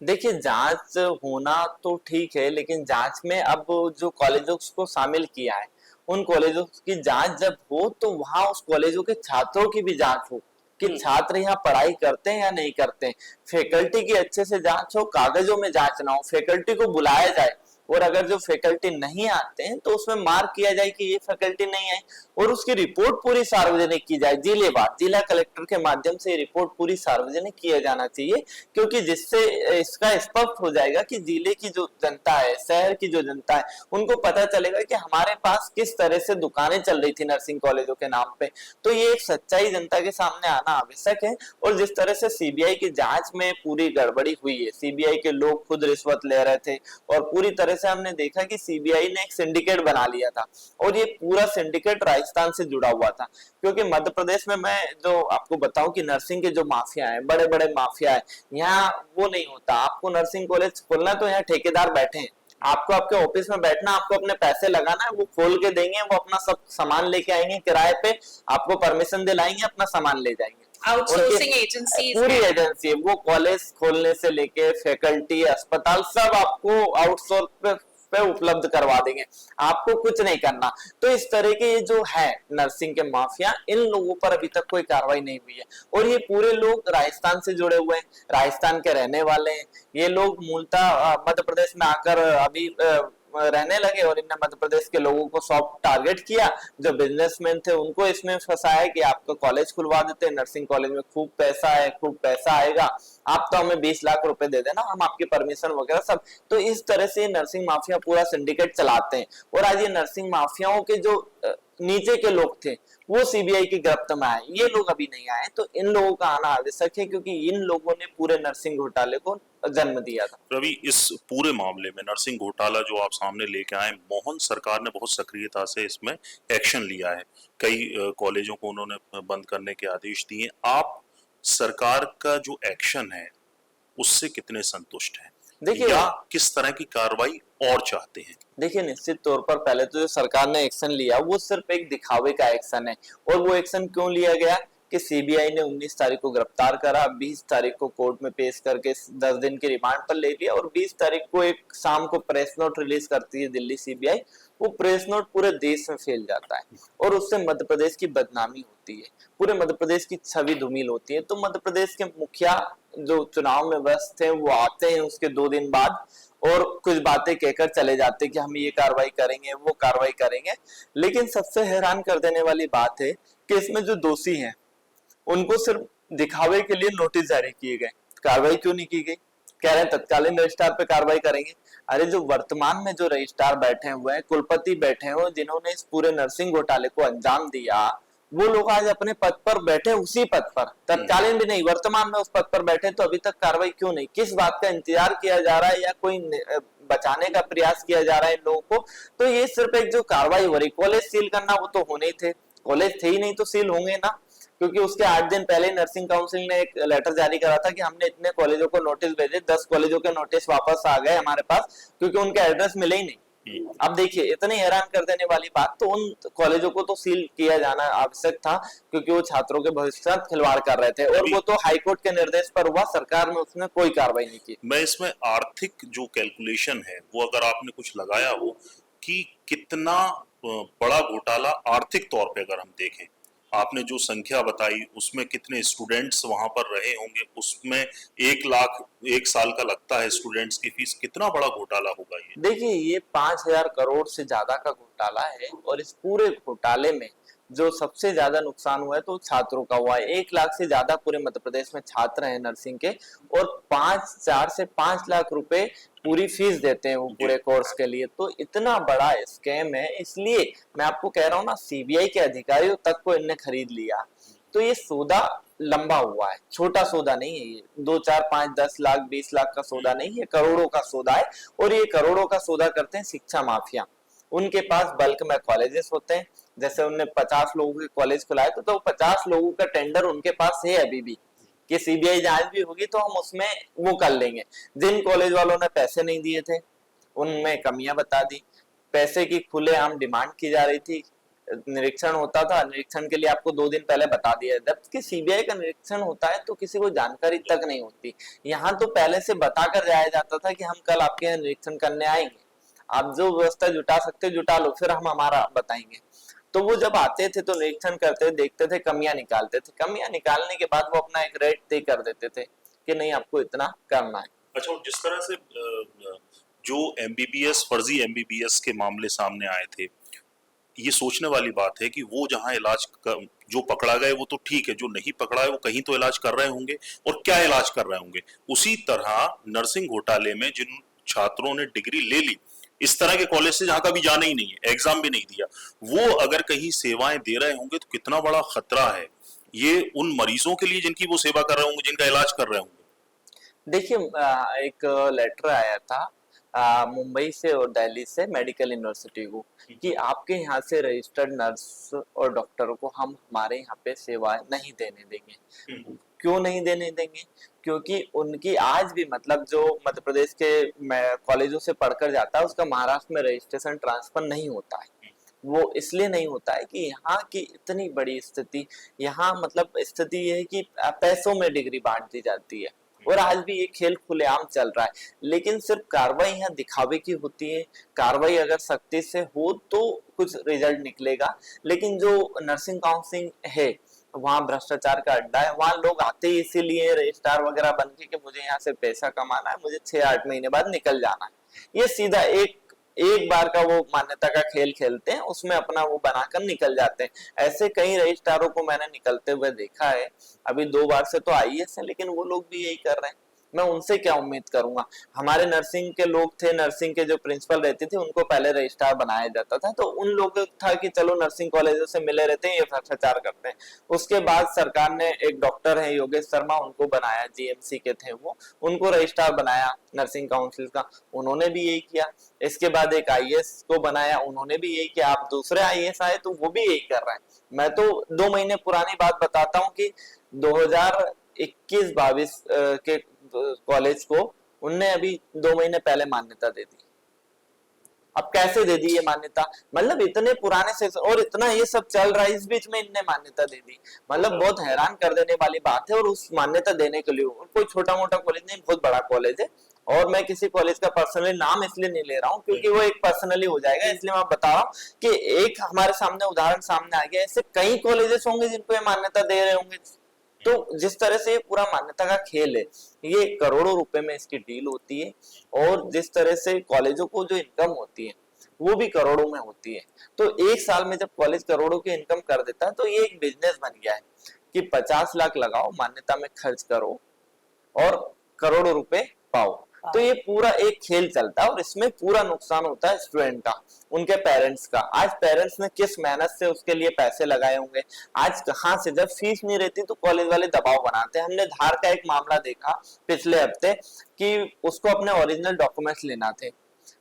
देखिए, जांच होना तो ठीक है, लेकिन जांच में अब जो कॉलेजों को शामिल किया है उन कॉलेजों की जांच जब हो तो वहां उस कॉलेजों के छात्रों की भी जांच हो कि छात्र यहाँ पढ़ाई करते हैं या नहीं करते हैं, फैकल्टी की अच्छे से जांच हो, कागजों में जांच ना हो, फैकल्टी को बुलाया जाए और अगर जो फैकल्टी नहीं आते हैं तो उसमें मार्क किया जाए कि ये फैकल्टी नहीं है और उसकी रिपोर्ट पूरी सार्वजनिक की जाए। जिलेवार जिला कलेक्टर के माध्यम से रिपोर्ट पूरी सार्वजनिक किया जाना चाहिए, क्योंकि जिससे इसका स्पष्ट हो जाएगा कि जिले की जो जनता है, शहर की जो जनता है, उनको पता चलेगा कि हमारे पास किस तरह से दुकानें चल रही थी नर्सिंग कॉलेजों के नाम पे। तो ये एक सच्चाई जनता के सामने आना आवश्यक है। और जिस तरह से सीबीआई की जांच में पूरी गड़बड़ी हुई है, सीबीआई के लोग खुद रिश्वत ले रहे थे और पूरी तरह से हमने देखा कि सीबीआई ने एक सिंडिकेट बना लिया था और ये पूरा सिंडिकेट राजस्थान से जुड़ा हुआ था। क्योंकि मध्य प्रदेश में मैं जो आपको बताऊं कि नर्सिंग के जो माफिया हैं, बड़े बड़े माफिया है, यहाँ वो नहीं होता। आपको नर्सिंग कॉलेज खोलना तो यहाँ ठेकेदार बैठे हैं, आपको आपके ऑफिस में बैठना, आपको अपने पैसे लगाना है, वो खोल के देंगे, वो अपना सब सामान लेके आएंगे किराए पे, आपको परमिशन दिलाएंगे, अपना सामान ले जाएंगे। आउटसोर्सिंग एजेंसी, पूरी एजेंसी है वो, कॉलेज खोलने से लेके फैकल्टी, अस्पताल सब आपको आउटसोर्स पे उपलब्ध करवा देंगे, आपको कुछ नहीं करना। तो इस तरह के ये जो है नर्सिंग के माफिया, इन लोगों पर अभी तक कोई कार्रवाई नहीं हुई है। और ये पूरे लोग राजस्थान से जुड़े हुए हैं, राजस्थान के रहने वाले हैं। ये लोग मूलतः मध्य प्रदेश में आकर अभी रहने लगे और इनने मध्य प्रदेश के लोगों को सॉफ्ट टारगेट किया। जो बिजनेसमैन थे उनको इसमें फंसाया कि आपका कॉलेज खुलवा देते हैं, नर्सिंग कॉलेज में खूब पैसा है, खूब पैसा आएगा, आप तो हमें 20 लाख रुपए दे देना, हम आपकी परमिशन वगैरह सब। तो इस तरह से नर्सिंग माफिया पूरा सिंडिकेट चलाते हैं। और आज ये नर्सिंग माफियाओं के जो नीचे के लोग थे वो सीबीआई की गिरफ्त में आए, ये लोग अभी नहीं आए। तो इन लोगों का आना आवश्यक है क्योंकि इन लोगों ने पूरे नर्सिंग घोटाले को जन्म दिया था। रवि, इस पूरे मामले में नर्सिंग घोटाला जो आप सामने लेके आए, मोहन सरकार ने बहुत सक्रियता से इसमें एक्शन लिया है, कई कॉलेजों को उन्होंने बंद करने के आदेश दिए। आप सरकार का जो एक्शन है उससे कितने संतुष्ट हैं? देखिए, या किस तरह की कार्रवाई और चाहते हैं? देखिए, निश्चित तौर पर पहले तो जो सरकार ने एक्शन लिया वो सिर्फ एक दिखावे का एक्शन है। और वो एक्शन क्यों लिया गया कि सीबीआई ने 19 तारीख को गिरफ्तार करा, 20 तारीख को कोर्ट में पेश करके 10 दिन के रिमांड पर ले लिया और 20 तारीख को एक शाम को प्रेस नोट रिलीज करती है दिल्ली सीबीआई। वो प्रेस नोट पूरे देश में फैल जाता है और उससे मध्य प्रदेश की बदनामी होती है, पूरे मध्य प्रदेश की छवि धूमिल होती है। तो मध्य प्रदेश के मुखिया जो चुनाव में व्यस्त थे वो आते हैं उसके 2 दिन बाद और कुछ बातें कहकर चले जाते हैं कि हम ये कार्रवाई करेंगे, वो कार्रवाई करेंगे। लेकिन सबसे हैरान कर देने वाली बात है कि इसमें जो दोषी हैं उनको सिर्फ दिखावे के लिए नोटिस जारी किए गए, कार्रवाई क्यों नहीं की गई? कह रहे हैं तत्कालीन रजिस्ट्रार पे कार्रवाई करेंगे। अरे जो वर्तमान में जो रजिस्ट्रार बैठे हुए हैं, कुलपति बैठे हुए, जिन्होंने इस पूरे नर्सिंग घोटाले को अंजाम दिया, वो लोग आज अपने पद पर बैठे, उसी पद पर, तत्कालीन भी नहीं, वर्तमान में उस पद पर बैठे, तो अभी तक कार्रवाई क्यों नहीं? किस बात का इंतजार किया जा रहा है या कोई बचाने का प्रयास किया जा रहा है इन लोगों को? तो ये सिर्फ एक जो कार्रवाई हो रही, कॉलेज सील करना वो तो होने ही थे, कॉलेज थे ही नहीं तो सील होंगे ना, क्योंकि उसके 8 दिन पहले नर्सिंग काउंसिल ने एक लेटर जारी करा था कि हमने इतने कॉलेजों को नोटिस भेजे, 10 कॉलेजों के नोटिस वापस आ गए हमारे पास क्योंकि उनके एड्रेस मिले ही नहीं। अब देखिए इतनी हैरान कर देने वाली बात, तो उन कॉलेजों को तो सील किया जाना आवश्यक था क्योंकि वो छात्रों के भविष्य के साथ खिलवाड़ कर रहे थे, और वो तो हाईकोर्ट के निर्देश पर हुआ, सरकार ने उसमें कोई कार्रवाई नहीं की। मैं इसमें आर्थिक जो कैलकुलेशन है वो अगर आपने कुछ लगाया हो कि कितना बड़ा घोटाला आर्थिक तौर पे अगर हम देखें, आपने जो संख्या बताई उसमें कितने स्टूडेंट्स वहां पर रहे होंगे, उसमें 1 लाख 1 साल का लगता है स्टूडेंट्स की फीस, कितना बड़ा घोटाला होगा ये? देखिए ये 5,000 करोड़ से ज्यादा का घोटाला है, और इस पूरे घोटाले में जो सबसे ज्यादा नुकसान हुआ है तो छात्रों का हुआ है। 1 लाख से ज्यादा पूरे मध्य प्रदेश में छात्र हैं नर्सिंग के, और 4 से 5 लाख रुपए पूरी फीस देते हैं वो पूरे कोर्स के लिए। तो इतना बड़ा स्कैम है, इसलिए मैं आपको कह रहा हूँ ना, सीबीआई के अधिकारियों तक को इनने खरीद लिया। तो ये सौदा लंबा हुआ है, छोटा सौदा नहीं है ये, 2, 4, 5, 10 लाख 20 लाख का सौदा नहीं है, करोड़ों का सौदा है। और ये करोड़ों का सौदा करते हैं शिक्षा माफिया। उनके पास बल्क में कॉलेजेस होते हैं, जैसे उनने 50 लोगों के कॉलेज खुलाए, तो 50 लोगों का टेंडर उनके पास है अभी भी, कि सीबीआई जांच भी होगी तो हम उसमें वो कर लेंगे। जिन कॉलेज वालों ने पैसे नहीं दिए थे उनमें कमियां बता दी, पैसे की खुलेआम डिमांड की जा रही थी, निरीक्षण होता था, निरीक्षण के लिए आपको 2 दिन पहले बता दिया। जबकि सीबीआई का निरीक्षण होता है तो किसी को जानकारी तक नहीं होती, यहाँ तो पहले से बताकर जाया जाता था कि हम कल आपके यहाँ निरीक्षण करने आएंगे, आप जो व्यवस्था जुटा सकते जुटा लो, फिर हम हमारा बताएंगे। तो वो जब आते थे तो निरीक्षण करते, देखते थे, कमियां निकालते थे, कमियां निकालने के बाद वो अपना एक रेट तय कर देते थे कि नहीं आपको इतना करना है। अच्छा, और जिस तरह से जो एमबीबीएस, फर्जी एमबीबीएस के मामले सामने आए थे, ये सोचने वाली बात है कि वो जहां इलाज जो पकड़ा गए वो तो ठीक है, जो नहीं पकड़ा है वो कहीं तो इलाज कर रहे होंगे, और क्या इलाज कर रहे होंगे। उसी तरह नर्सिंग घोटाले में जिन छात्रों ने डिग्री ले ली इस तरह के कॉलेज से जहां का भी जाना ही नहीं है, एग्जाम भी नहीं दिया, वो अगर कहीं सेवाएं दे रहे होंगे तो कितना बड़ा खतरा है ये उन मरीजों के लिए जिनकी वो सेवा कर रहे होंगे, जिनका इलाज कर रहे होंगे। देखिए एक लेटर आया था मुंबई से और दिल्ली से मेडिकल यूनिवर्सिटी को कि आपके यहाँ से रजिस्टर्ड नर्स और डॉक्टरों को हम हमारे यहाँ पे सेवाएं नहीं देने देंगे। क्यों नहीं देने देंगे? क्योंकि उनकी आज भी, मतलब जो मध्य प्रदेश के कॉलेजों से पढ़कर जाता है उसका महाराष्ट्र में रजिस्ट्रेशन ट्रांसफर नहीं होता है। वो इसलिए नहीं होता है कि यहाँ की इतनी बड़ी स्थिति, यहाँ मतलब स्थिति ये है कि पैसों में डिग्री बांट दी जाती है, और आज भी ये खेल खुलेआम चल रहा है। लेकिन सिर्फ कार्रवाई यहाँ दिखावे की होती है, कार्रवाई अगर सख्ती से हो तो कुछ रिजल्ट निकलेगा। लेकिन जो नर्सिंग काउंसिल है वहाँ भ्रष्टाचार का अड्डा है, वहाँ लोग आते ही इसीलिए रजिस्ट्रार वगैरह बन के कि मुझे यहाँ से पैसा कमाना है, मुझे 6-8 महीने बाद निकल जाना है। ये सीधा एक बार का वो मान्यता का खेल खेलते हैं, उसमें अपना वो बनाकर निकल जाते हैं। ऐसे कई रजिस्ट्रारों को मैंने निकलते हुए देखा है। अभी 2 बार से तो आईएएस है, लेकिन वो लोग भी यही कर रहे हैं। मैं उनसे क्या उम्मीद करूंगा? हमारे नर्सिंग के लोग थे, नर्सिंग के जो प्रिंसिपल रहते थे उनको पहले रजिस्ट्रार बनाया जाता था, तो उन लोगों था कि चलो नर्सिंग कॉलेजों से मिले रहते हैं, ये भ्रष्टाचार करते हैं। उसके बाद सरकार ने एक डॉक्टर है योगेश शर्मा, उनको बनाया, जीएमसी के थे वो, उनको रजिस्ट्रार बनाया नर्सिंग काउंसिल का, उन्होंने भी यही किया। इसके बाद एक आईएएस को बनाया, उन्होंने भी यही किया। आप दूसरे आईएएस आए तो वो भी यही कर रहे हैं। मैं तो 2 महीने पुरानी बात बताता हूँ कि 2021-22 के कॉलेज को उनने अभी 2 महीने पहले मान्यता दे दी। अब कैसे दे दी ये मान्यता? मतलब इतने पुराने से, और इतना ये सब चल रहा है, इस बीच में इनने मान्यता दे दी। मतलब बहुत हैरान कर देने वाली बात है। और उस मान्यता देने के लिए कोई छोटा मोटा कॉलेज नहीं, बहुत बड़ा कॉलेज है। और मैं किसी कॉलेज का पर्सनली नाम इसलिए नहीं ले रहा हूँ क्योंकि वो एक पर्सनली हो जाएगा, इसलिए मैं बता रहा हूँ कि एक हमारे सामने उदाहरण सामने आ गया। ऐसे कई कॉलेजेस होंगे जिनको ये मान्यता दे रहे होंगे, तो जिस तरह से ये पूरा मान्यता का खेल है, ये करोड़ों रुपए में इसकी डील होती है, और जिस तरह से कॉलेजों को जो इनकम होती है वो भी करोड़ों में होती है। तो एक साल में जब कॉलेज करोड़ों की इनकम कर देता है तो ये एक बिजनेस बन गया है कि 50 लाख लगाओ, मान्यता में खर्च करो और करोड़ों रुपए पाओ। तो ये पूरा एक खेल चलता है और इसमें पूरा नुकसान होता है स्टूडेंट का, उनके पेरेंट्स का। आज पेरेंट्स ने किस मेहनत से उसके लिए पैसे लगाए होंगे, आज कहाँ से, जब फीस नहीं रहती तो कॉलेज वाले दबाव बनाते हैं। हमने धार का एक मामला देखा पिछले हफ्ते कि उसको अपने ओरिजिनल डॉक्यूमेंट्स लेना थे,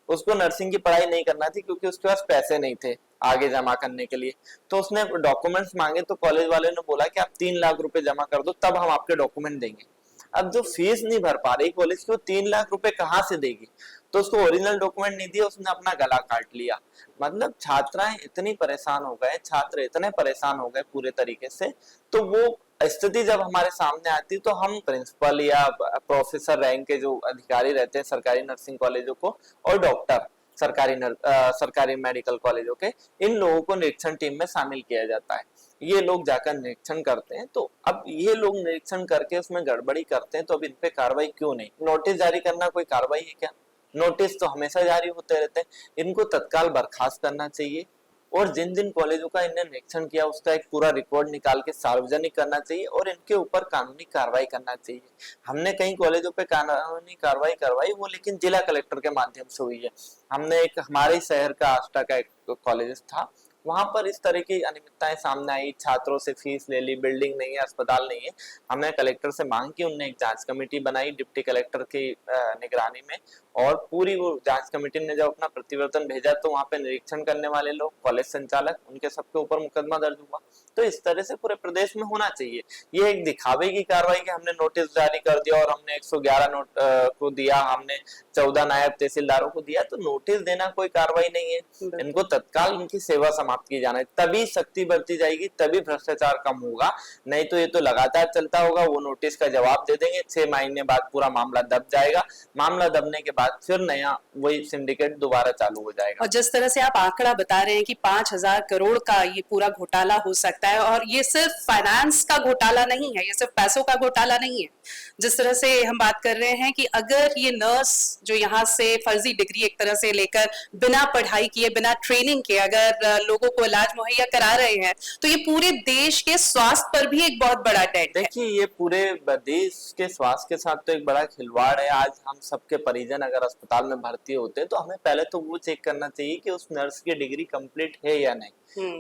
उसको नर्सिंग की पढ़ाई नहीं करना थी क्योंकि उसके पास पैसे नहीं थे आगे जमा करने के लिए। तो उसने डॉक्यूमेंट्स मांगे तो कॉलेज वाले ने बोला कि आप 3 लाख रुपए जमा कर दो तब हम आपके डॉक्यूमेंट देंगे। अब जो फीस नहीं भर पा रही कॉलेज की, वो 3 लाख रुपए कहाँ से देगी? तो उसको ओरिजिनल डॉक्यूमेंट नहीं दिया, उसने अपना गला काट लिया। मतलब छात्राएं इतनी परेशान हो गए, छात्र इतने परेशान हो गए पूरे तरीके से। तो वो स्थिति जब हमारे सामने आती तो हम प्रिंसिपल या प्रोफेसर रैंक के जो अधिकारी रहते हैं सरकारी नर्सिंग कॉलेजों को, और डॉक्टर सरकारी मेडिकल कॉलेजों के, इन लोगों को निरीक्षण टीम में शामिल किया जाता है। ये लोग जाकर निरीक्षण करते हैं। तो अब ये लोग निरीक्षण करके उसमें गड़बड़ी करते हैं, तो अब इन पे कार्रवाई क्यों नहीं? नोटिस जारी करना कोई कार्रवाई है क्या? नोटिस तो हमेशा जारी होते रहते हैं। इनको तत्काल बर्खास्त करना चाहिए, और जिन जिन कॉलेजों का इन्हें निरीक्षण किया उसका एक पूरा रिकॉर्ड निकाल के सार्वजनिक करना चाहिए, और इनके ऊपर कानूनी कार्रवाई करना चाहिए। हमने कई कॉलेजों पे कानूनी कार्रवाई करवाई, वो लेकिन जिला कलेक्टर के माध्यम से हुई है। हमने एक हमारे शहर का आष्टा का एक कॉलेज था, वहां पर इस तरह की अनियमितताएं सामने आई। छात्रों से फीस ले ली, बिल्डिंग नहीं है, अस्पताल नहीं है। हमने कलेक्टर से मांग की, उनने एक जांच कमेटी बनाई डिप्टी कलेक्टर की निगरानी में, और पूरी वो जांच कमेटी ने जब अपना प्रतिवेदन भेजा तो वहां पे निरीक्षण करने वाले लोग, कॉलेज संचालक, उनके सबके ऊपर मुकदमा दर्ज हुआ। तो इस तरह से पूरे प्रदेश में होना चाहिए। ये एक दिखावे की कार्रवाई कि हमने नोटिस जारी कर दिया और हमने 111 नोट को दिया, हमने 14 नायब तहसीलदारों को दिया, तो नोटिस देना कोई कार्रवाई नहीं है। इनको तत्काल इनकी सेवा समाप्त की जाना है, तभी सख्ती बरती जाएगी, तभी भ्रष्टाचार कम होगा। नहीं तो ये तो लगातार चलता होगा। वो नोटिस का जवाब दे देंगे, 6 महीने बाद पूरा मामला दब जाएगा। मामला दबने के बाद फिर नया वही सिंडिकेट दोबारा चालू हो जाएगा। और जिस तरह से आप आंकड़ा बता रहे हैं कि 5,000 करोड़ का ये पूरा घोटाला हो सकता है, और ये सिर्फ फाइनेंस का घोटाला नहीं है, ये सिर्फ पैसों का घोटाला नहीं है। जिस तरह से हम बात कर रहे हैं कि अगर ये नर्स जो यहाँ से फर्जी डिग्री एक तरह से लेकर बिना पढ़ाई किए, बिना ट्रेनिंग के अगर लोगों को इलाज मुहैया करा रहे हैं, तो ये पूरे देश के स्वास्थ्य पर भी एक बहुत बड़ा डेट है। देखिए, ये पूरे देश के स्वास्थ्य के साथ तो एक बड़ा खिलवाड़ है। आज हम सबके परिजन अगर अस्पताल में भर्ती होते हैं तो हमें पहले तो वो चेक करना चाहिए कि उस नर्स की डिग्री कंप्लीट है या नहीं।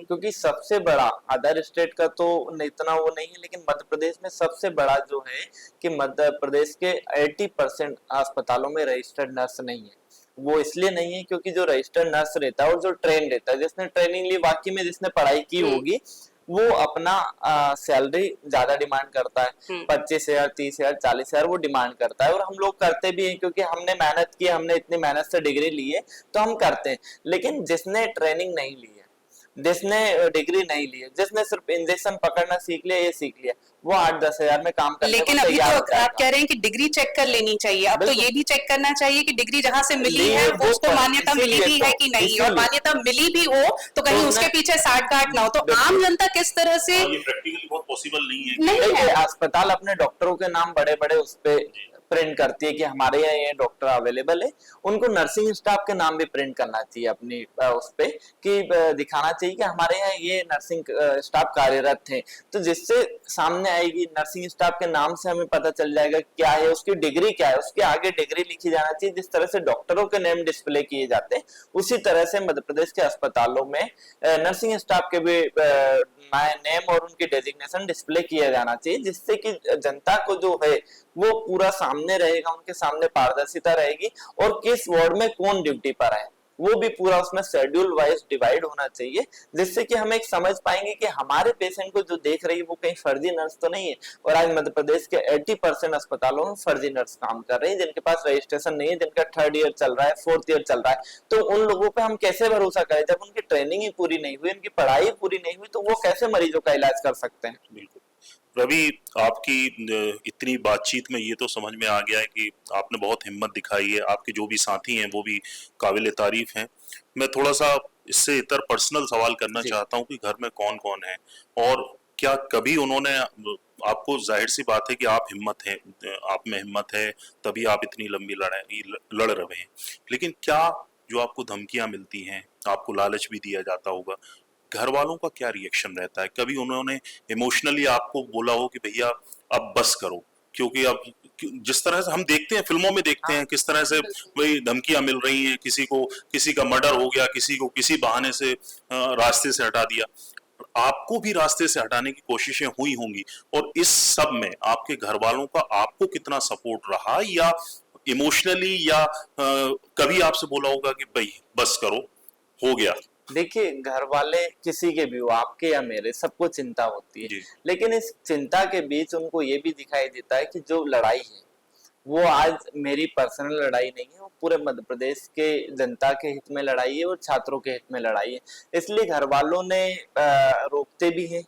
क्योंकि सबसे बड़ा, अदर स्टेट का तो इतना वो नहीं है, लेकिन मध्य प्रदेश में सबसे बड़ा जो है कि मध्य प्रदेश के 80% अस्पतालों में रजिस्टर्ड नर्स नहीं है। वो इसलिए नहीं है क्योंकि जो रजिस्टर्ड नर्स रहता है और जो ट्रेन रहता है, जिसने ट्रेनिंग ली, वाकई में जिसने पढ़ाई की होगी, वो अपना सैलरी ज्यादा डिमांड करता है। 25,000, 30,000, 40,000 वो डिमांड करता है। और हम लोग करते भी हैं क्योंकि हमने मेहनत की, हमने इतनी मेहनत से डिग्री ली है तो हम करते हैं। लेकिन जिसने ट्रेनिंग नहीं ली है, जिसने डिग्री नहीं ली है, जिसने सिर्फ इंजेक्शन पकड़ना सीख लिया, ये सीख लिया, वो 8-10 हजार में काम करने लेकिन अभी तो आप कह रहे हैं कि डिग्री चेक कर लेनी चाहिए। अब तो ये भी चेक करना चाहिए कि डिग्री जहां से मिली है वो उसको मान्यता मिली भी है कि नहीं, और मान्यता मिली भी हो तो कहीं उसके पीछे साठगांठ ना हो। तो आम जनता किस तरह से, ये प्रैक्टिकली बहुत पॉसिबल नहीं है। अस्पताल अपने डॉक्टरों के नाम बड़े बड़े उस पे प्रिंट करती है कि हमारे यहाँ ये डॉक्टर अवेलेबल है। उनको नर्सिंग स्टाफ के नाम भी प्रिंट करना चाहिए अपनी उस पे, कि दिखाना चाहिए कि हमारे यहाँ ये नर्सिंग स्टाफ कार्यरत है। तो जिससे सामने आएगी नर्सिंग स्टाफ के नाम से हमें पता चल जाएगा क्या है, उसकी डिग्री क्या है, उसके आगे डिग्री लिखी जाना चाहिए। जिस तरह से डॉक्टरों के नेम डिस्प्ले किए जाते हैं, उसी तरह से मध्य प्रदेश के अस्पतालों में नर्सिंग स्टाफ के भी नेम और उनकी डेजिग्नेशन डिस्प्ले किया जाना चाहिए, जिससे कि जनता को जो है वो पूरा सामने रहेगा, उनके सामने पारदर्शिता रहेगी, और किस वार्ड में कौन ड्यूटी पर है वो भी पूरा उसमें शेड्यूल वाइज डिवाइड होना चाहिए, जिससे कि हम एक समझ पाएंगे कि हमारे पेशेंट को जो देख रही है वो कहीं फर्जी नर्स तो नहीं है। और आज मध्य प्रदेश के 80% अस्पतालों में फर्जी नर्स काम कर रही है, जिनके पास रजिस्ट्रेशन नहीं है, जिनका 3rd ईयर चल रहा है, 4th ईयर चल रहा है। तो उन लोगों पे हम कैसे भरोसा करें जब उनकी ट्रेनिंग ही पूरी नहीं हुई, उनकी पढ़ाई पूरी नहीं हुई, तो वो कैसे मरीजों का इलाज कर सकते हैं। बिल्कुल रवि, आपकी इतनी बातचीत में ये तो समझ में आ गया है कि आपने बहुत हिम्मत दिखाई है, आपके जो भी साथी हैं वो भी काबिल तारीफ हैं। मैं थोड़ा सा इससे इतर पर्सनल सवाल करना चाहता हूँ कि घर में कौन कौन है और क्या कभी उन्होंने आपको, जाहिर सी बात है कि आप आप में हिम्मत है, तभी आप इतनी लंबी लड़ाई लड़ रहे हैं, लेकिन क्या जो आपको धमकियां मिलती हैं, आपको लालच भी दिया जाता होगा, घर वालों का क्या रिएक्शन रहता है? कभी उन्होंने इमोशनली आपको बोला हो कि भैया अब बस करो, क्योंकि अब जिस तरह से हम देखते हैं, फिल्मों में देखते हैं किस तरह से वही धमकियां मिल रही हैं, किसी का मर्डर हो गया, किसी को किसी बहाने से रास्ते से हटा दिया, आपको भी रास्ते से हटाने की कोशिशें हुई होंगी, और इस सब में आपके घर वालों का आपको कितना सपोर्ट रहा, या इमोशनली, या कभी आपसे बोला होगा कि भाई बस करो, हो गया? देखिए, घर वाले किसी के भी हो, आपके या मेरे, सबको चिंता होती है, जी। लेकिन इस चिंता के बीच उनको ये भी दिखाई देता है कि जो लड़ाई है वो आज मेरी पर्सनल लड़ाई नहीं है, वो पूरे मध्य प्रदेश के जनता के हित में लड़ाई है और छात्रों के हित में लड़ाई है। इसलिए घर वालों ने रोकते भी हैं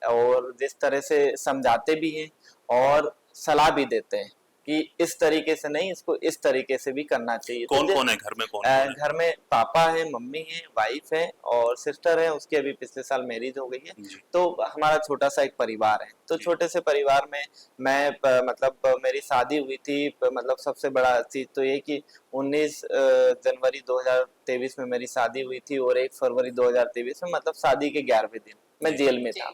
और जिस तरह से समझाते भी हैं और सलाह भी देते हैं कि इस तरीके से नहीं, इसको इस तरीके से भी करना चाहिए। कौन कौन है घर में? कौन है? घर में पापा है, मम्मी है, वाइफ है और सिस्टर है, उसकी अभी पिछले साल मैरिज हो गई है। तो हमारा छोटा सा एक परिवार है। तो छोटे से परिवार में मैं मतलब मेरी शादी हुई थी, मतलब सबसे बड़ा चीज तो ये कि 19 जनवरी 2023 में मेरी शादी हुई थी और 1 फरवरी 2023 में, मतलब शादी के 11वें दिन मैं जेल में था।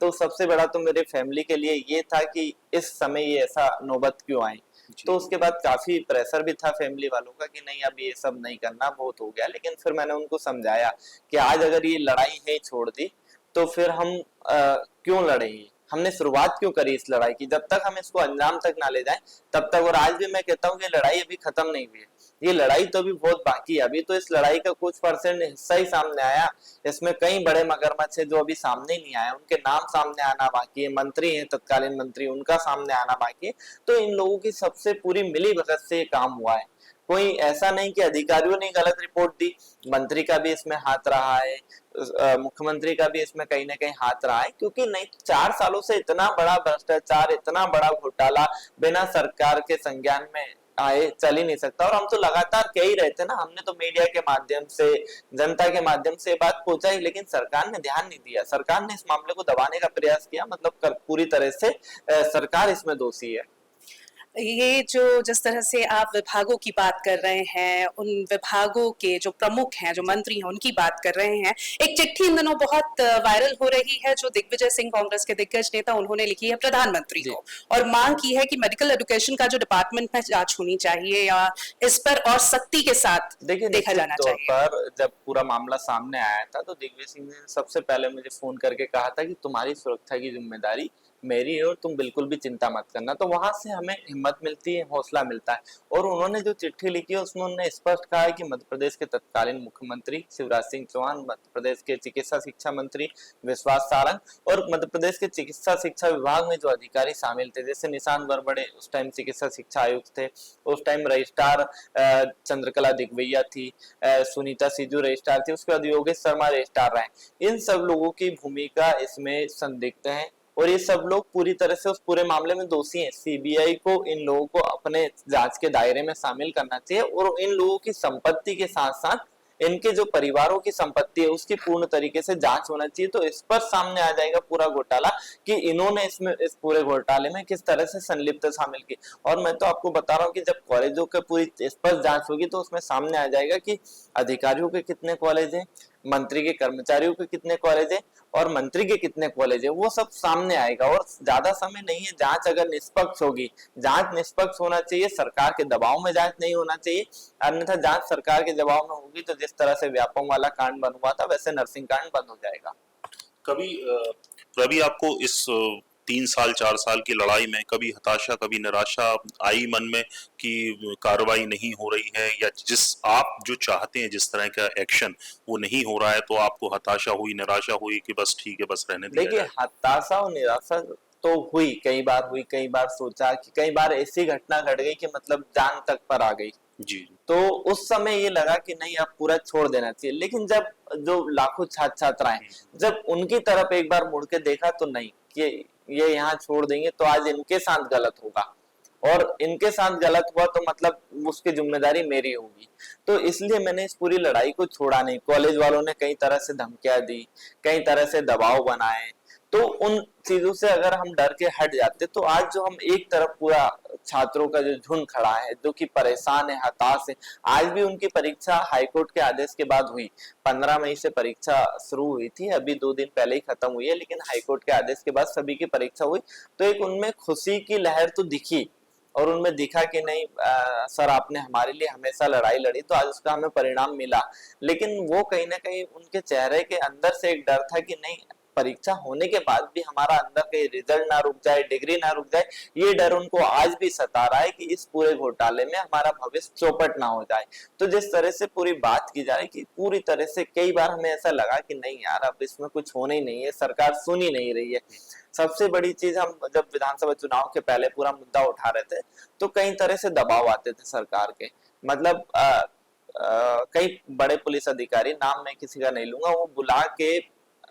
तो सबसे बड़ा तो मेरे फैमिली के लिए ये था कि इस समय ये ऐसा नौबत क्यों आई। तो उसके बाद काफी प्रेशर भी था फैमिली वालों का कि नहीं, अब ये सब नहीं करना, बहुत हो गया। लेकिन फिर मैंने उनको समझाया कि आज अगर ये लड़ाई है छोड़ दी तो फिर हम क्यों लड़ेंगे, हमने शुरुआत क्यों करी इस लड़ाई की, जब तक हम इसको अंजाम तक ना ले जाएं तब तक। और आज भी मैं कहता हूँ कि लड़ाई अभी खत्म नहीं हुई है, ये लड़ाई तो अभी बहुत बाकी है। अभी तो इस लड़ाई का कुछ % हिस्सा ही सामने आया, इसमें कई बड़े मगरमच्छ है जो अभी सामने नहीं आया, उनके नाम सामने आना बाकी है। मंत्री हैं, तत्कालीन मंत्री, उनका सामने आना बाकी है। तो इन लोगों की सबसे पूरी मिली भगत से ये काम हुआ है। कोई ऐसा नहीं कि अधिकारियों ने गलत रिपोर्ट दी, मंत्री का भी इसमें हाथ रहा है, मुख्यमंत्री का भी इसमें कहीं ना कहीं हाथ रहा है। क्योंकि नहीं, 4 सालों से इतना बड़ा भ्रष्टाचार, इतना बड़ा घोटाला बिना सरकार के संज्ञान में आए चल ही नहीं सकता। और हम तो लगातार कह ही रहे थे ना, हमने तो मीडिया के माध्यम से, जनता के माध्यम से बात पहुंचाई, लेकिन सरकार ने ध्यान नहीं दिया। सरकार ने इस मामले को दबाने का प्रयास किया, मतलब पूरी तरह से सरकार इसमें दोषी है। ये जो जिस तरह से आप विभागों की बात कर रहे हैं, उन विभागों के जो प्रमुख हैं, जो मंत्री हैं, उनकी बात कर रहे हैं, एक चिट्ठी इन दिनों बहुत वायरल हो रही है जो दिग्विजय सिंह, कांग्रेस के दिग्गज नेता, उन्होंने लिखी है प्रधानमंत्री को और मांग की है कि मेडिकल एजुकेशन का जो डिपार्टमेंट में जांच होनी चाहिए या इस पर और सख्ती के साथ देखा जाना चाहिए। पर जब पूरा मामला सामने आया था तो दिग्विजय सिंह ने सबसे पहले मुझे फोन करके कहा था कि तुम्हारी सुरक्षा की जिम्मेदारी मेरी है और तुम बिल्कुल भी चिंता मत करना। तो वहां से हमें हिम्मत मिलती है, हौसला मिलता है। और उन्होंने जो चिट्ठी लिखी है उसमें उन्होंने स्पष्ट कहा है कि मध्य प्रदेश के तत्कालीन मुख्यमंत्री शिवराज सिंह चौहान, मध्य प्रदेश के चिकित्सा शिक्षा मंत्री विश्वास सारंग और मध्य प्रदेश के चिकित्सा शिक्षा विभाग में जो अधिकारी शामिल थे, जैसे निशान वरबड़े उस टाइम चिकित्सा शिक्षा आयुक्त थे, उस टाइम रजिस्ट्रार चंद्रकला दिग्विजय थी, सुनीता सिद्धू रजिस्ट्रार थी, उसके बाद योगेश शर्मा रजिस्ट्रार रहे। इन सब लोगों की भूमिका इसमें संदिग्ध है और ये सब लोग पूरी तरह से उस पूरे मामले में दोषी हैं। सीबीआई को इन लोगों को अपने जांच के दायरे में शामिल करना चाहिए और इन लोगों की संपत्ति के साथ साथ इनके जो परिवारों की संपत्ति है उसकी पूर्ण तरीके से जांच होना चाहिए। तो इस पर सामने आ जाएगा पूरा घोटाला कि इन्होंने इसमें इस पूरे घोटाले में किस तरह से संलिप्त शामिल की। और मैं तो आपको बता रहा हूँ कि जब कॉलेजों के पूरी स्पष्ट जांच होगी तो उसमें सामने आ जाएगा कि अधिकारियों के कितने कॉलेज है, मंत्री के कर्मचारियों के कितने कॉलेज है और मंत्री के कितने कॉलेज है, वो सब सामने आएगा। और ज्यादा समय नहीं है, जांच अगर निष्पक्ष होगी, जांच निष्पक्ष होना चाहिए, सरकार के दबाव में जांच नहीं होना चाहिए। अन्यथा जांच सरकार के दबाव में होगी तो जिस तरह से व्यापम वाला कांड बन हुआ था वैसे नर्सिंग कांड बंद हो जाएगा। कभी रवि, आपको इस 3 साल 4 साल की लड़ाई में कभी हताशा, कभी निराशा आई मन में कि कार्रवाई नहीं हो रही है, या जिस आप जो चाहते हैं जिस तरह का एक्शन वो नहीं हो रहा है, तो आपको हताशा हुई, निराशा हुई कि बस ठीक है, बस रहने दिया? देखिए, हताशा और निराशा तो हुई, कई बार हुई, कई बार सोचा कि कई बार ऐसी घटना घट गई कि मतलब जान तक पर आ गई जी। तो उस समय ये लगा कि नहीं, अब पूरा छोड़ देना चाहिए। लेकिन जब जो लाखों छात्र छात्राएं जब उनकी तरफ एक बार मुड़ के देखा तो नहीं, ये यहाँ छोड़ देंगे तो आज इनके साथ गलत होगा और इनके साथ गलत हुआ तो मतलब उसकी जिम्मेदारी मेरी होगी। तो इसलिए मैंने इस पूरी लड़ाई को छोड़ा नहीं। कॉलेज वालों ने कई तरह से धमकियां दी, कई तरह से दबाव बनाए, तो उन चीजों से अगर हम डर के हट जाते तो आज जो हम एक तरफ पूरा छात्रों का जो झुंड खड़ा है जो कि परेशान है, हताश है, आज भी उनकी परीक्षा हाईकोर्ट के आदेश के बाद हुई। 15 मई से परीक्षा शुरू हुई थी, अभी 2 दिन पहले ही खत्म हुई है, लेकिन हाईकोर्ट के आदेश के बाद सभी की परीक्षा हुई। तो एक उनमें खुशी की लहर तो दिखी और उनमें दिखा कि नहीं सर आपने हमारे लिए हमेशा लड़ाई लड़ी, तो आज उसका हमें परिणाम मिला। लेकिन वो कहीं ना कहीं उनके चेहरे के अंदर से एक डर था कि नहीं परीक्षा होने के बाद भी हमारा अंदर कहीं रिजल्ट ना रुक जाए, डिग्री ना रुक जाए, ये डर उनको आज भी सता रहा है कि इस पूरे घोटाले में हमारा भविष्य चौपट ना हो जाए। तो जिस तरह से पूरी बात की जाए कि पूरी तरह से कई बार हमें ऐसा लगा कि नहीं यार अब इसमें कुछ होना ही नहीं है, सरकार सुन ही नहीं रही है। सबसे बड़ी चीज, हम जब विधानसभा चुनाव के पहले पूरा मुद्दा उठा रहे थे तो कई तरह से दबाव आते थे सरकार के, मतलब कई बड़े पुलिस अधिकारी, नाम मैं किसी का नहीं लूंगा, वो बुला के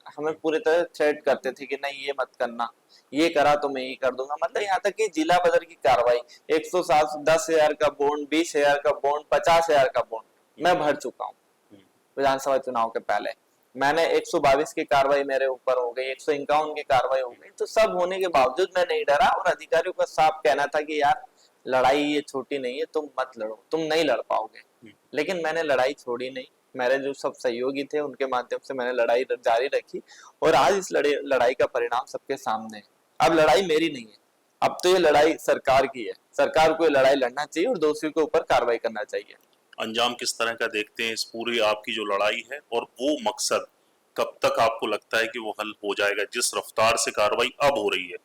हमें पूरी तरह थ्रेट करते थे कि नहीं ये मत करना, ये करा तो मैं ये कर दूंगा। मतलब यहाँ तक कि जिला बदर की कार्रवाई 107 10,000 का बॉन्ड, 20,000 का बॉन्ड, 50,000 का बॉन्ड मैं भर चुका हूँ विधानसभा चुनाव के पहले। मैंने 122 की कार्रवाई मेरे ऊपर हो गई, 151 की कार्रवाई हो गई। तो सब होने के बावजूद मैं नहीं डरा और अधिकारियों का साफ कहना था कि यार लड़ाई ये छोटी नहीं है, तुम मत लड़ो, तुम नहीं लड़ पाओगे। लेकिन मैंने लड़ाई छोड़ी नहीं, मेरे जो सब सहयोगी थे उनके माध्यम से मैंने लड़ाई जारी रखी और आज इस लड़ाई का परिणाम सबके सामने है। अब लड़ाई मेरी नहीं है, अब तो ये लड़ाई सरकार की है। सरकार को ये लड़ाई लड़ना चाहिए और दोषियों के ऊपर कार्रवाई करना चाहिए। अंजाम किस तरह का देखते हैं इस पूरी आपकी जो लड़ाई है, और वो मकसद कब तक आपको लगता है कि वो हल हो जाएगा जिस रफ्तार से कार्रवाई अब हो रही है?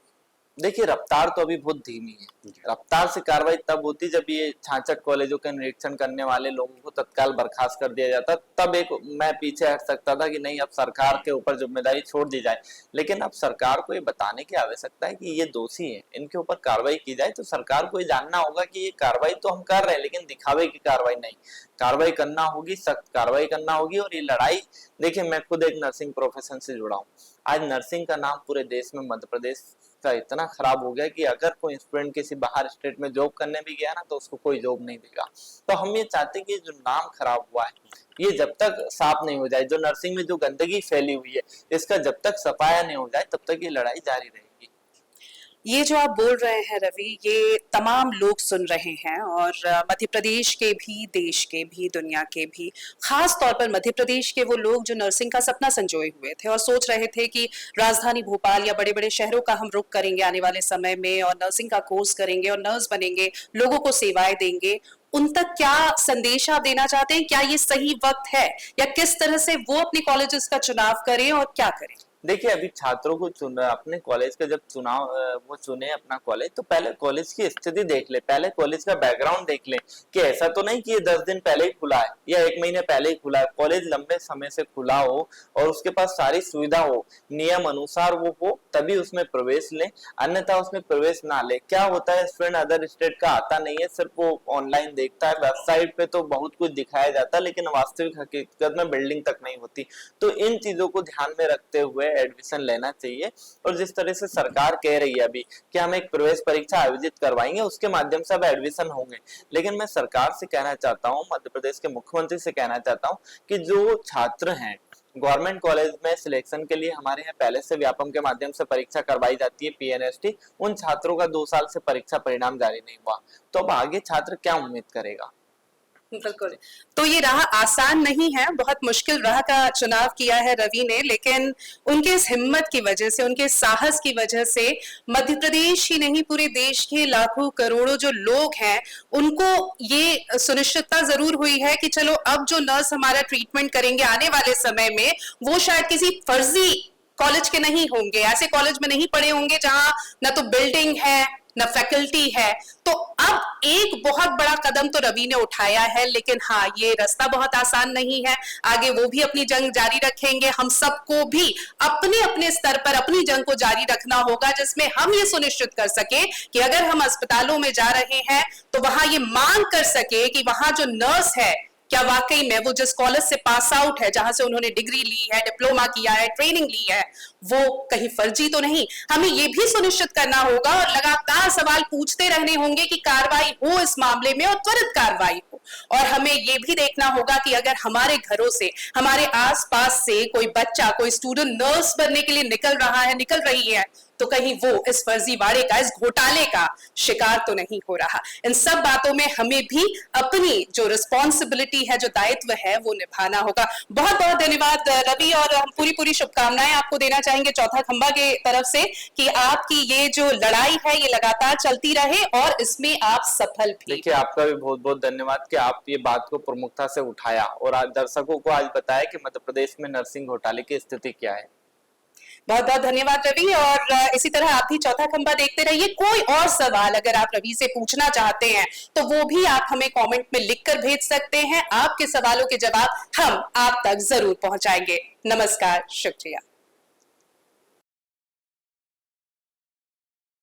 देखिए रफ्तार तो अभी बहुत धीमी है। रफ्तार से कार्रवाई तब होती जब ये 66 कॉलेजों का निरीक्षण करने वाले लोगों को तत्काल बर्खास्त कर दिया जाता, तब एक मैं पीछे हट सकता था कि नहीं अब सरकार के ऊपर जिम्मेदारी छोड़ दी जाए। लेकिन अब सरकार को ये बताने की आवश्यकता है कि ये दोषी हैं, इनके ऊपर कार्रवाई की जाए। तो सरकार को ये जानना होगा कि ये कार्रवाई तो हम कर रहे हैं लेकिन दिखावे की कार्रवाई नहीं, कार्रवाई करना होगी, सख्त कार्रवाई करना होगी। और ये लड़ाई, देखिए मैं खुद एक नर्सिंग प्रोफेशन से जुड़ा हूँ। आज नर्सिंग का नाम पूरे देश में, मध्य प्रदेश का इतना खराब हो गया कि अगर कोई स्टूडेंट किसी बाहर स्टेट में जॉब करने भी गया ना तो उसको कोई जॉब नहीं देगा। तो हम ये चाहते हैं कि जो नाम खराब हुआ है ये जब तक साफ नहीं हो जाए, जो नर्सिंग में जो गंदगी फैली हुई है इसका जब तक सफाया नहीं हो जाए तब तक ये लड़ाई जारी रहेगी। ये जो आप बोल रहे हैं रवि, ये तमाम लोग सुन रहे हैं और मध्य प्रदेश के भी, देश के भी, दुनिया के भी, खास तौर पर मध्य प्रदेश के वो लोग जो नर्सिंग का सपना संजोए हुए थे और सोच रहे थे कि राजधानी भोपाल या बड़े बड़े शहरों का हम रुख करेंगे आने वाले समय में और नर्सिंग का कोर्स करेंगे और नर्स बनेंगे, लोगों को सेवाएं देंगे। उन तक क्या संदेश आप देना चाहते हैं? क्या ये सही वक्त है या किस तरह से वो अपने कॉलेजेस का चुनाव करें और क्या करें? देखिए अभी छात्रों को अपने कॉलेज का जब चुनाव वो चुने अपना कॉलेज, तो पहले कॉलेज की स्थिति देख ले, पहले कॉलेज का बैकग्राउंड देख ले कि ऐसा तो नहीं कि ये 10 दिन पहले ही खुला है या 1 महीने पहले ही खुला है। कॉलेज लंबे समय से खुला हो और उसके पास सारी सुविधा हो, नियम अनुसार वो हो, तभी उसमें प्रवेश ले, अन्यथा उसमें प्रवेश ना ले। क्या होता है स्टूडेंट अदर स्टेट का आता नहीं है, सिर्फ वो ऑनलाइन देखता है, वेबसाइट पे तो बहुत कुछ दिखाया जाता है लेकिन वास्तविक हकीकत में बिल्डिंग तक नहीं होती। तो इन चीजों को ध्यान में रखते हुए एडमिशन लेना चाहिए। और जिस तरह से सरकार कह रही है अभी कि हम एक प्रवेश परीक्षा आयोजित करवाएंगे, उसके माध्यम से अब एडमिशन होंगे, लेकिन मैं सरकार से कहना चाहता हूं, मध्य प्रदेश के मुख्यमंत्री से कहना चाहता हूं कि जो छात्र हैं गवर्नमेंट कॉलेज में सिलेक्शन के लिए हमारे यहाँ पहले से व्यापम के माध्यम से परीक्षा करवाई जाती है, PNST, उन छात्रों का 2 साल से परीक्षा परिणाम जारी नहीं हुआ, तो अब आगे छात्र क्या उम्मीद करेगा? बिल्कुल। तो ये राह आसान नहीं है, बहुत मुश्किल राह का चुनाव किया है रवि ने, लेकिन उनके इस हिम्मत की वजह से, उनके साहस की वजह से मध्य प्रदेश ही नहीं पूरे देश के लाखों करोड़ों जो लोग हैं उनको ये सुनिश्चितता जरूर हुई है कि चलो अब जो नर्स हमारा ट्रीटमेंट करेंगे आने वाले समय में वो शायद किसी फर्जी कॉलेज के नहीं होंगे, ऐसे कॉलेज में नहीं पढ़े होंगे जहां न तो बिल्डिंग है न फैकल्टी है। तो अब एक बहुत बड़ा कदम तो रवि ने उठाया है, लेकिन हाँ ये रास्ता बहुत आसान नहीं है। आगे वो भी अपनी जंग जारी रखेंगे, हम सबको भी अपने अपने स्तर पर अपनी जंग को जारी रखना होगा, जिसमें हम ये सुनिश्चित कर सके कि अगर हम अस्पतालों में जा रहे हैं तो वहां ये मांग कर सके कि वहां जो नर्स है क्या वाकई में वो जिस कॉलेज से पास आउट है, जहां से उन्होंने डिग्री ली है, डिप्लोमा किया है, ट्रेनिंग ली है, वो कहीं फर्जी तो नहीं। हमें ये भी सुनिश्चित करना होगा और लगातार सवाल पूछते रहने होंगे कि कार्रवाई हो इस मामले में और त्वरित कार्रवाई हो। और हमें ये भी देखना होगा कि अगर हमारे घरों से, हमारे आसपास से कोई बच्चा, कोई स्टूडेंट नर्स बनने के लिए निकल रहा है, निकल रही है, तो कहीं वो इस फर्जीवाड़े का, इस घोटाले का शिकार तो नहीं हो रहा। इन सब बातों में हमें भी अपनी जो रिस्पॉन्सिबिलिटी है, जो दायित्व है, वो निभाना होगा। बहुत बहुत धन्यवाद रवि, और हम पूरी शुभकामनाएं आपको देना चाहेंगे चौथा खंबा के तरफ से कि आपकी ये जो लड़ाई है ये लगातार चलती रहे और इसमें आप सफल भी। देखिए, आपका भी बहुत बहुत धन्यवाद कि आप ये बात को प्रमुखता से उठाया और आज दर्शकों को आज बताया कि मध्य प्रदेश में नर्सिंग घोटाले की स्थिति क्या है। बहुत बहुत धन्यवाद रवि, और इसी तरह आप भी चौथा खंबा देखते रहिए। कोई और सवाल अगर आप रवि से पूछना चाहते हैं तो वो भी आप हमें कमेंट में लिखकर भेज सकते हैं। आपके सवालों के जवाब हम आप तक जरूर पहुंचाएंगे। नमस्कार, शुक्रिया।